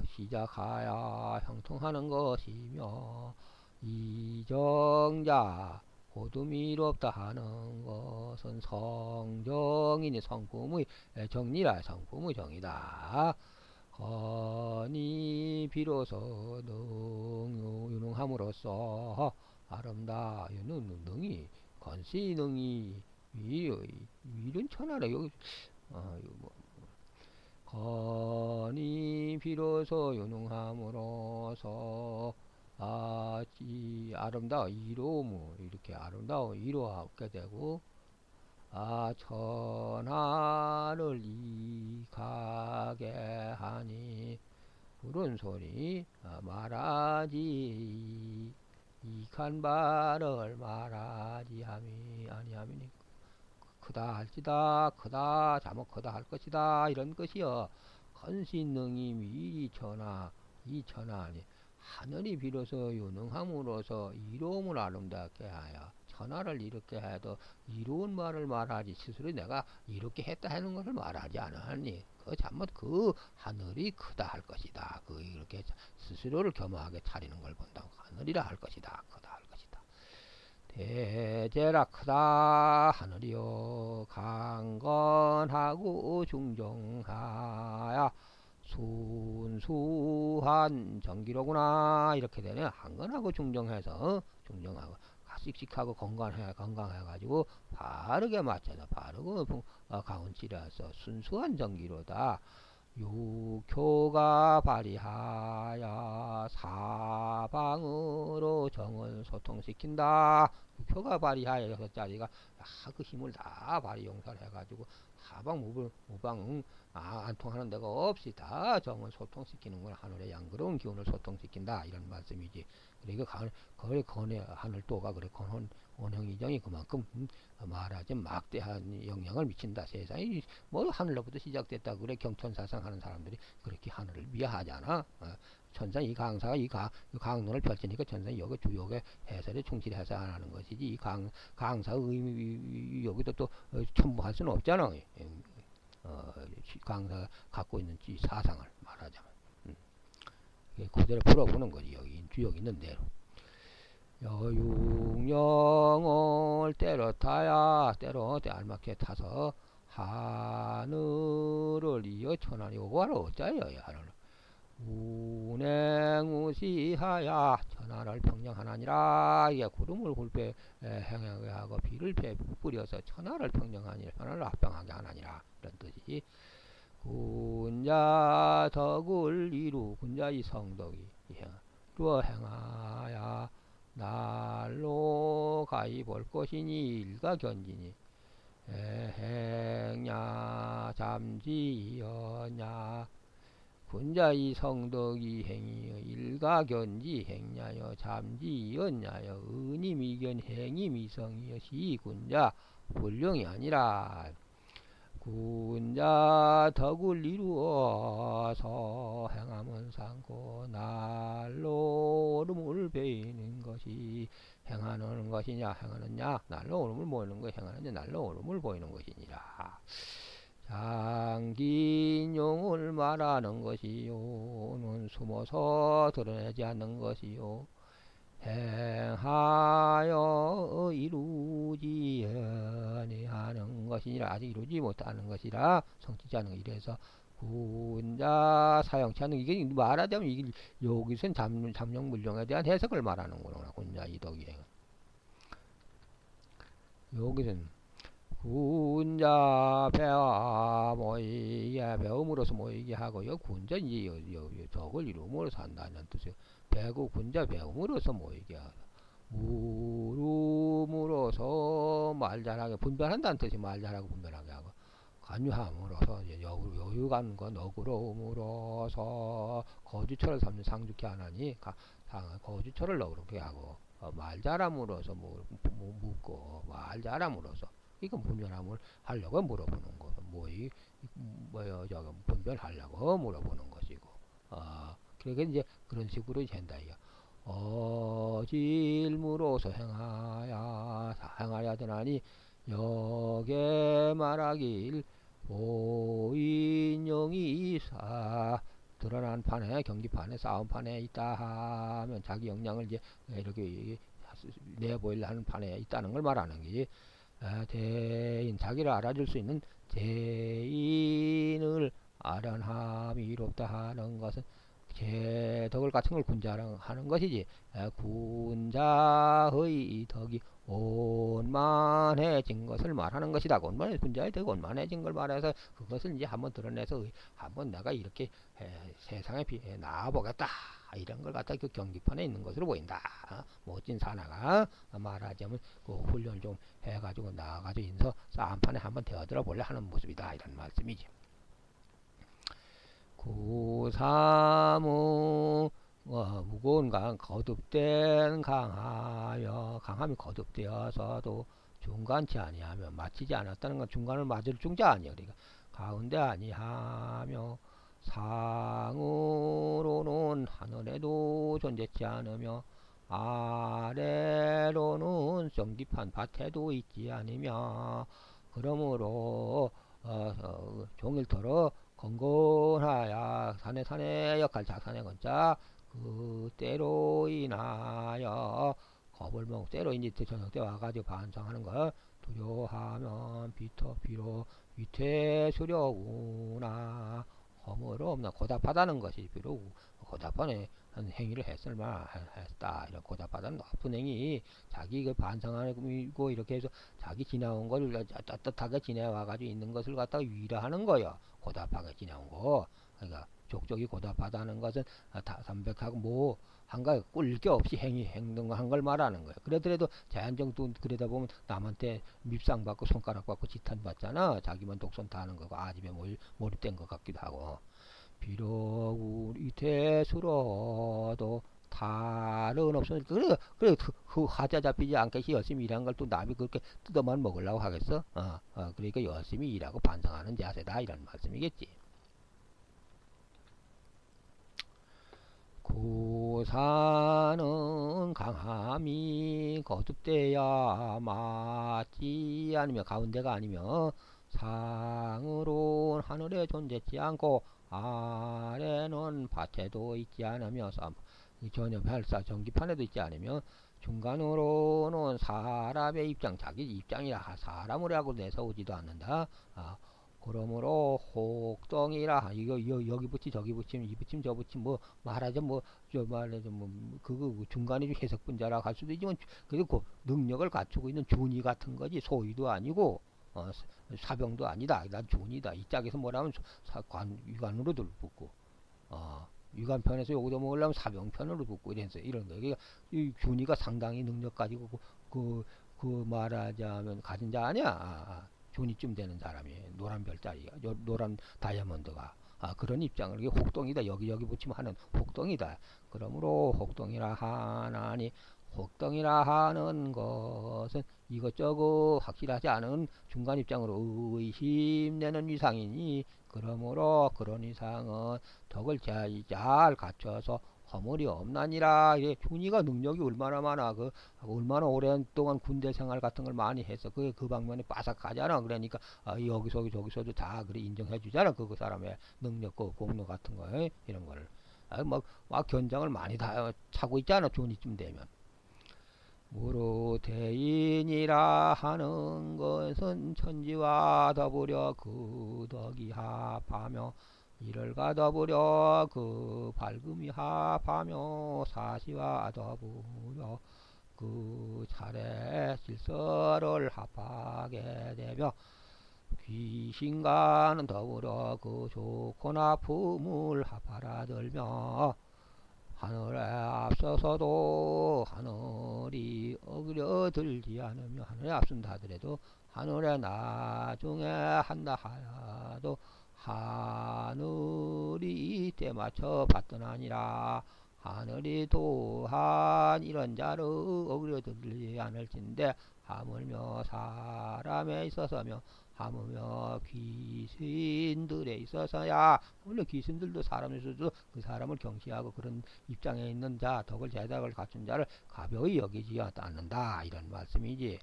시작하야 형통하는 것이며, 이정자 고두미롭다 하는 것은 성정이니 성품의 정리라. 성품의 정이다. 건이 비로소 유능함으로써 아름다. 능이 건시 능이 위는 천하라. 여기 건이 비로소 유능함으로써 아름다워 이로움 이렇게 아름다워 이로하게 되고 천하를 이가게 하니 그런 소리 말하지 이간 바를 말하지 함이 아니함이니 크다 할지다 크다 자목 크다 할 것이다 이런 것이여. 헌신능이 미리 천하 이 천하니 하늘이 비로소 유능함으로써 이로움을 아름답게 하여 천하를 이렇게 해도 이로운 말을 말하지 스스로 내가 이렇게 했다 하는 것을 말하지 않았니. 그 잘못 그 하늘이 크다 할 것이다. 그 이렇게 스스로를 겸허하게 차리는 걸 본다고 하늘이라 할 것이다. 크다 할 것이다. 대제라 크다 하늘이요 강건하고 중정하야 순수한 정기로구나. 이렇게 되네. 한건하고 중정해서 중정하고 씩씩하고 건강해가지고 바르게 맞춰서 바르고 가운치라서 순수한 정기로다. 육효가 발휘하여 사방으로 정을 소통시킨다. 육효가 발휘하여 6자리가 그 힘을 다 발휘 용사를 해가지고 사방 무방 안 통하는 데가 없이 다 정을 소통시키는 걸 하늘의 양그러운 기운을 소통시킨다 이런 말씀이지. 그러니까 거의 건의 하늘도가 그래 원형이정이 그만큼 말하지 막대한 영향을 미친다. 세상이 뭐 하늘로부터 시작됐다 그래. 경천사상 하는 사람들이 그렇게 하늘을 미화하잖아. 천상 이 강사가 이 강론을 펼치니까 천상이 여기 주역의 해설에 충실해서 안 하는 것이지. 이 강사의 의미 여기도 또 첨부할 수는 없잖아. 강사가 갖고 있는 이 사상을 말하자면 그대로 풀어보는 거지. 여기 주역 있는 대로. 여육령을 때려 타야 때로 알맞게 타서 하늘을 이어 천하니 오가를 어짜요. 하늘을 운행우시하야 천하를 평정하나니라. 이게 구름을 굴배 행하게 하고 비를 뿌려서 천하를 평정하니 천하를 합병하게 하나니라 이런 뜻이지. 군자 덕을 이루 군자의 성덕이 이루어 행하야 날로 가히 볼 것이니 일가견지니 행냐 잠지여냐. 군자의 성덕이 행이여 일가견지 행냐여 잠지였냐여 은이미견 행이미성이여 시군자 불령이 아니라. 군자 덕을 이루어서 행함은 상고 날로 오름을 베이는 것이 행하는 것이냐 행하느냐. 날로 오름을 보이는 거 행하느냐 날로 오름을 보이는 것이니라. 장긴 용을 말하는 것이요 는 숨어서 드러내지 않는 것이요 행하여 이루지 아니하는 것이니라. 아직 이루지 못하는 것이라 성취지 않는 것. 이래서 군자 사용치 않는 이게 말하자면 이게 여기서는 잠룡물룡에 대한 해석을 말하는구나. 군자 이덕이 여기서는 군자 배와 모이게 배움으로서 모이게 하고요. 군자 이제 덕을 이루므로서 한다는 뜻이에요. 배구 군자 배움으로서 모이게 하라. 물음으로서 말 잘하게 분별한다는 뜻이 말 잘하고 분별하게 하고 간유함으로서 이제 여유감과 너그러움으로서 거주처를 삼는 상주케 하나니 거주처를 너그럽게 하고 말 잘함으로서 묻고 말 잘함으로서 이건 분별함을 하려고 물어보는 거죠. 저거 분별하려고 물어보는 것이고 그러니까 이제 그런 식으로 된다 이거. 어질무로서 행하야 되나니 여게 말하길 보인영이 드러난 판에 경기판에 싸움판에 있다 하면 자기 역량을 이제 이렇게 내보이려 하는 판에 있다는 걸 말하는 게 대인 자기를 알아줄 수 있는 대인을 아련함이 이롭다 하는 것은 제덕을 갖춘 걸 군자하는 것이지 군자의 덕이 온만해진 것을 말하는 것이다. 군자의 덕이 온만해진 걸 말해서 그것을 이제 한번 드러내서 한번 내가 이렇게 세상에 나아보겠다 이런 걸 갖다 그 경기판에 있는 것으로 보인다. 멋진 사나가 말하자면 그 훈련을 좀 해가지고 나가지고 인서 싸움판에 한번 대어들어 보려 하는 모습이다 이런 말씀이지. 구사무 무거운 강 거듭된 강하여 강함이 거듭되어서도 중간치 아니하며 마치지 않았다는 건 중간을 맞을 중자 아니야. 그러니까 가운데 아니하며 상으로는 하늘에도 존재치 않으며 아래로는 정기판 밭에도 있지 않으며 그러므로 종일토록 건곤하야 산의 역할 자산의 건자 그때로 인하여 겁을 먹 때로 이제 저녁 때 와가지고 반성하는 걸 두려워하면 비로 위태수려구나 허물어 없나 고답하다는 것이 비록 고답한 행위를 했다 이런 고답하다는 나쁜 행위 자기 그 반성하고 이렇게 해서 자기 지나온 것을 떳떳하게 지내와가지고 있는 것을 갖다가 위로하는 거요. 고답하게 지내온 거. 그러니까 족족이 고답하다는 것은 담백하고 한가 꿀 게 없이 행동한 걸 말하는 거예요. 그러더라도 자연정도 그러다 보면 남한테 밉상 받고 손가락 받고 지탄 받잖아. 자기만 독선 타는 거고 아집에 몰입된 것 같기도 하고. 비록 우리 대수로도 다른 없으니까 그래 그 화자 잡히지 않겠지 열심히 일한 걸 또 남이 그렇게 뜯어만 먹으려고 하겠어? 그러니까 열심히 일하고 반성하는 자세다 이런 말씀이겠지. 구사는 강함이 거듭돼야 맞지 않으며 가운데가 아니며 상으로 하늘에 존재치 않고 아래는 밭에도 있지 않으며 전혀 발사 전기판에도 있지 않으며 중간으로는 사람의 입장 자기 입장이라 사람을 하고 내세우지도 않는다. 그러므로 혹덩이라 이거 여기 붙이 저기 붙이면 이 붙이면 저 붙이면 뭐 말하자면 뭐저 말하자면 그 중간에 좀 해석분자라 할 수도 있지만 그리고 능력을 갖추고 있는 준이 같은 거지 소위도 아니고 사병도 아니다. 난 준이다. 이 짝에서 뭐라면 위관으로도 붙고 위관편에서 요거도 먹으려면 사병편으로 붙고 이런 거. 그러니까 이 준이가 상당히 능력 가지고 그 말하자면 가진 자 아니야. 준이쯤 되는 사람이 노란 별자리가 노란 다이아몬드가 그런 입장을 이게 혹동이다 여기 붙이면 하는 혹동이다. 그러므로 혹동이라 하나니 혹동이라 하는 것은 이것저것 확실하지 않은 중간 입장으로 의심내는 위상이니 그러므로 그런 이상은 덕을 잘 갖춰서 허물이 없나니라. 준이가 능력이 얼마나 많아. 얼마나 오랜동안 군대 생활 같은 걸 많이 해서 그 방면에 빠삭하잖아. 그러니까 여기서 저기서도 다 그래 인정해 주잖아. 그 사람의 능력, 공로 같은 거 이런 거를 막 견장을 많이 다 차고 있잖아. 준이쯤 되면. 무로 대인이라 하는 것은 천지와 더불어 그 덕이 합하며 이를 가더불여 그 밝음이 합하며 사시와 더불여 그 차례 질서를 합하게 되며 귀신과는 더불어 그 좋고 나쁨을 합하라 들며 하늘에 앞서서도 하늘이 어그려들지 않으며 하늘에 앞선다 하더라도 하늘에 나중에 한다 하여도 하늘이 때 맞춰 받더나니라. 하늘이 또한 이런 자를 어그려들지 않을진데 하물며 사람에 있어서며 하물며 귀신들에 있어서야. 물론 귀신들도 사람에서도 그 사람을 경시하고 그런 입장에 있는 자, 덕을 재덕을 갖춘 자를 가벼이 여기지 않는다 이런 말씀이지.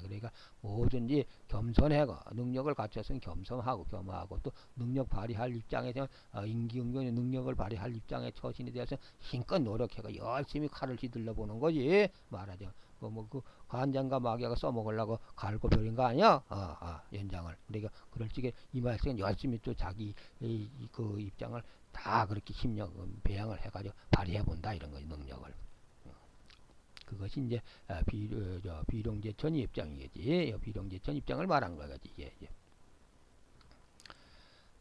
그러니까 뭐든지 겸손하고 능력을 갖췄으면 겸손하고 겸하고 또 능력 발휘할 입장에서 임기응변의 능력을 발휘할 입장에 처신이 되어서 힘껏 노력하고 열심히 칼을 휘둘러 보는 거지. 말하자면 그 관장과 마귀가 써먹으려고 갈고 버린 거 아니야? 연장을. 그러니까 그럴 적에 이 말씀은 열심히 또 자기 그 입장을 다 그렇게 심력 배양을 해가지고 발휘해 본다 이런 거지 능력을. 그것이 이제 비룡제천 입장이겠지. 비룡제천 입장을 말한 거겠지. 이제.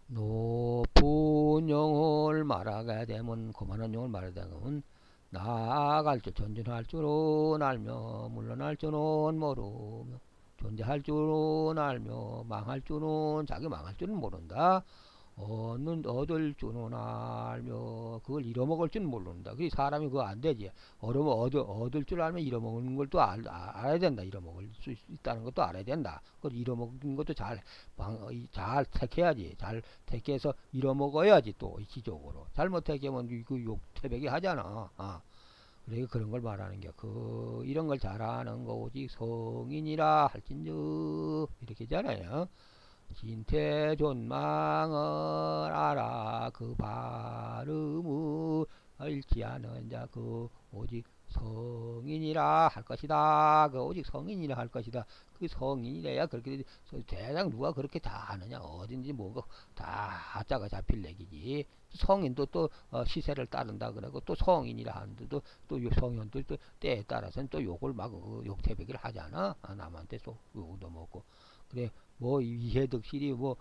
높은 영을 말하게 되면 그만한 영을 말하게 되면 나아갈 줄 전진할 줄은 알며 물러날 줄은 모르며 존재할 줄은 알며 망할 줄은 자기 망할 줄은 모른다. 얻을 줄은 알며 그걸 잃어먹을 줄은 모른다. 그 사람이 그거 안 되지. 얻을 줄 알면 잃어먹는 걸 또 알아야 된다. 잃어먹을 수 있다는 것도 알아야 된다. 그걸 잃어먹는 것도 잘 택해야지. 잘 택해서 잃어먹어야지 또 기적으로. 잘못 택하면 그 욕태백이 하잖아. 그러니까 그런 걸 말하는 게 이런 걸 잘하는 거 오직 성인이라 할진즉 이렇게 하잖아요. 진태존망을 알아 그 발음을 잃지 않은 자 오직 성인이라 할 것이다. 오직 성인이라 할 것이다. 그 성인이래야 그렇게 대장 누가 그렇게 다 하느냐. 어딘지 뭐가 다 하자가 잡힐 얘기지. 성인도 또 시세를 따른다 그러고 또 성인이라 하는데도 또 성인도 또 때에 따라서는 또 욕을 막 욕태백을 하잖아. 남한테 또 욕도 먹고. 그래 뭐 이해득실이 뭐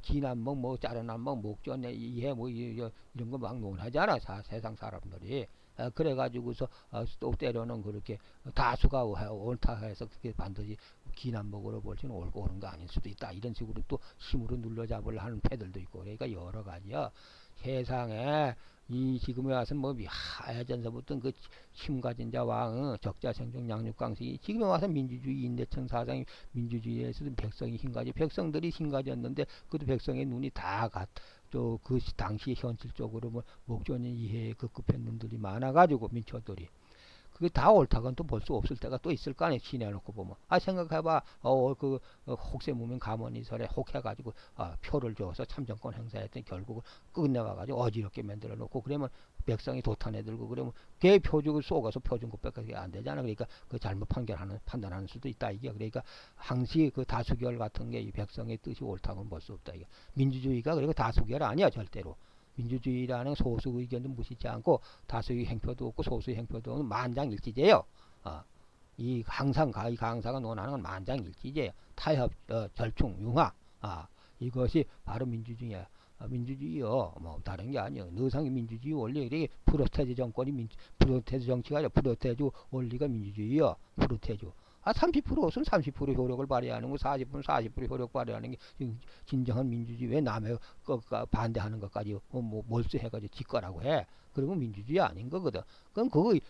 기남목 뭐 짜른남목 목전 이해 뭐 이런 거 막 논하잖아. 세상 사람들이. 그래가지고서 또 때로는 그렇게 다수가 옳다해서 그게 반드시 기남목으로 볼지는 옳고 오는 거 아닐 수도 있다. 이런 식으로 또 힘으로 눌러잡으려 하는 패들도 있고. 그러니까 여러 가지야. 세상에 이 지금에 와서 뭐 하야전서부터 그 힘가진 자 왕 적자생존 양육강식이 지금에 와서 민주주의 인대청 사상이 민주주의에서도 백성이 힘가지 백성들이 힘가졌는데 그도 백성의 눈이 다 또 그 당시 현실적으로 뭐 목전이 이해에 급급한 놈들이 많아가지고 민초들이 그게 다 옳다고는 또 볼 수 없을 때가 또 있을 거 아니에요. 지내놓고 보면. 생각해봐. 혹세무민 가문이설에 혹해가지고 표를 줘서 참정권 행사했더니 결국 끝내와가지고 어지럽게 만들어 놓고 그러면 백성이 도탄에 들고 그러면 걔 표죽을 쏘가서 표준 것밖에 안 되잖아. 그러니까 그 잘못 판단하는 수도 있다 이게. 그러니까 항시 그 다수결 같은 게 이 백성의 뜻이 옳다고는 볼 수 없다 이게. 민주주의가 그리고 다수결 아니야 절대로. 민주주의라는 소수 의견도 무시치 않고 다수의 행표도 없고 소수의 행표도 없는 만장일치제요. 이 강사가 논하는 건 만장일치제요. 타협, 절충, 융화. 이것이 바로 민주주의야. 민주주의요. 뭐 다른 게 아니요. 너상의 민주주의 원리 이게 프로테즈 정권이 프로테즈 정치가 아니라 프로테즈 원리가 민주주의요. 프로테즈. 30%는 30% 효력을 발휘하는 거, 40%는 40% 효력 발휘하는 게 진정한 민주주의. 왜 남의 반대하는 것까지 몰수해가지고 지거라고 해. 그러면 민주주의 아닌 거거든. 그럼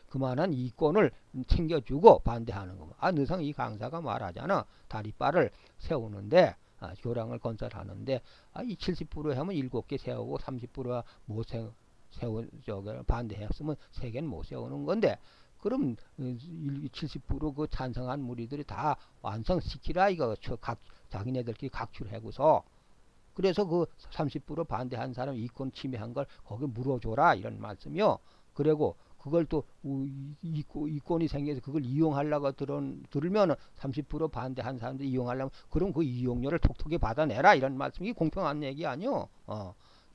그만한 이권을 챙겨주고 반대하는 거. 너상 이 강사가 말하잖아. 다리바를 세우는데 교량을 건설하는데 이 70% 하면 7개 세우고 30%가 못 세우 반대했으면 3개는 못 세우는 건데 그럼 70%그 찬성한 무리들이 다 완성시키라 이거 자기네들끼리 각출하고서 그래서 그 30% 반대한 사람 이권 침해한 걸 거기 물어줘라 이런 말씀이요. 그리고 그걸 또 이권이 생겨서 그걸 이용하려고 들으면 30% 반대한 사람들 이용하려면 그럼 그 이용료를 톡톡히 받아내라 이런 말씀이 공평한 얘기 아니요.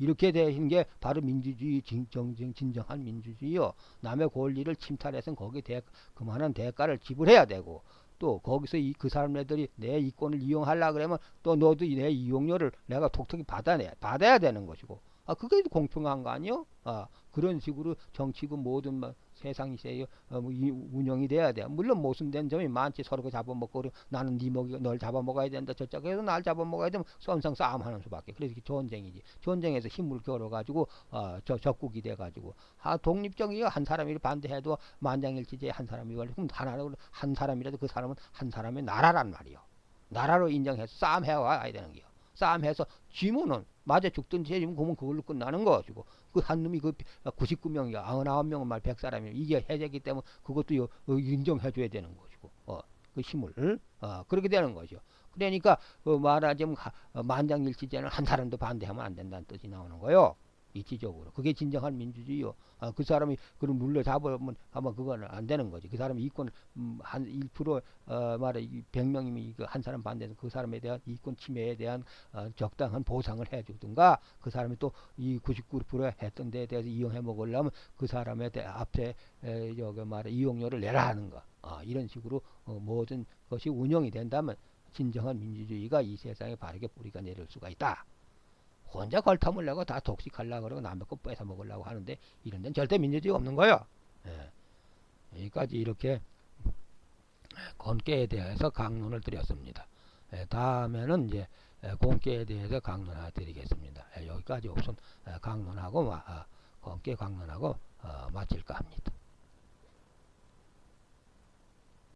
이렇게 되는 게 바로 민주주의 진정한 민주주의요. 남의 권리를 침탈해서 거기에 그만한 대가를 지불해야 되고 또 거기서 그 사람들이 내 이권을 이용하려 그러면 또 너도 내 이용료를 내가 톡톡히 받아야 되는 것이고 그게 공평한 거 아니요? 그런 식으로 정치고 모든 세상이 운영이 돼야 돼. 물론 모순된 점이 많지. 서로 잡아먹고 나는 네 먹이 널 잡아먹어야 된다. 저쪽에서 날 잡아먹어야 되면 썸상 싸움하는 수밖에. 그래서 전쟁이지. 전쟁에서 힘을 겨뤄가지고 적국이 돼가지고 독립정이 한 사람이 반대해도 만장일치제 한 사람이 걸려. 그럼 한 사람이라도 그 사람은 한 사람의 나라란 말이요. 나라로 인정해서 싸움해와야 되는 게요. 싸움해서 쥐면은 맞아 죽든지 해주면 그러면 그걸로 끝나는 것이고 그 한 놈이 그 99명이야 99명은 말 100사람이면 이게 해제기 때문에 그것도 인정해줘야 되는 것이고 그 힘을 그렇게 되는 거죠. 그러니까 말하자면 만장일치제는 한 사람도 반대하면 안 된다는 뜻이 나오는 거요. 이치적으로 그게 진정한 민주주의요. 그 사람이 그럼 눌러 잡으면 아마 그건 안 되는 거지. 그 사람이 이권 한 1% 말해 100명이면 한 사람 반대해서 그 사람에 대한 이권 침해에 대한 적당한 보상을 해주든가 그 사람이 또 이 99% 했던 데에 대해서 이용해 먹으려면 그 사람에 대해 앞에 여기 말해 이용료를 내라 하는 거. 이런 식으로 모든 것이 운영이 된다면 진정한 민주주의가 이 세상에 바르게 뿌리가 내릴 수가 있다. 혼자 걸탐을 내고 다 독식하려고 그러고 남의 거 뺏어 먹으려고 하는데 이런 데는 절대 민주주의 없는 거예요. 예. 여기까지 이렇게 권계에 대해서 강론을 드렸습니다. 다음에는 이제 공계에 대해서 강론을 드리겠습니다. 여기까지 우선 강론하고 권계 강론하고 마칠까 합니다.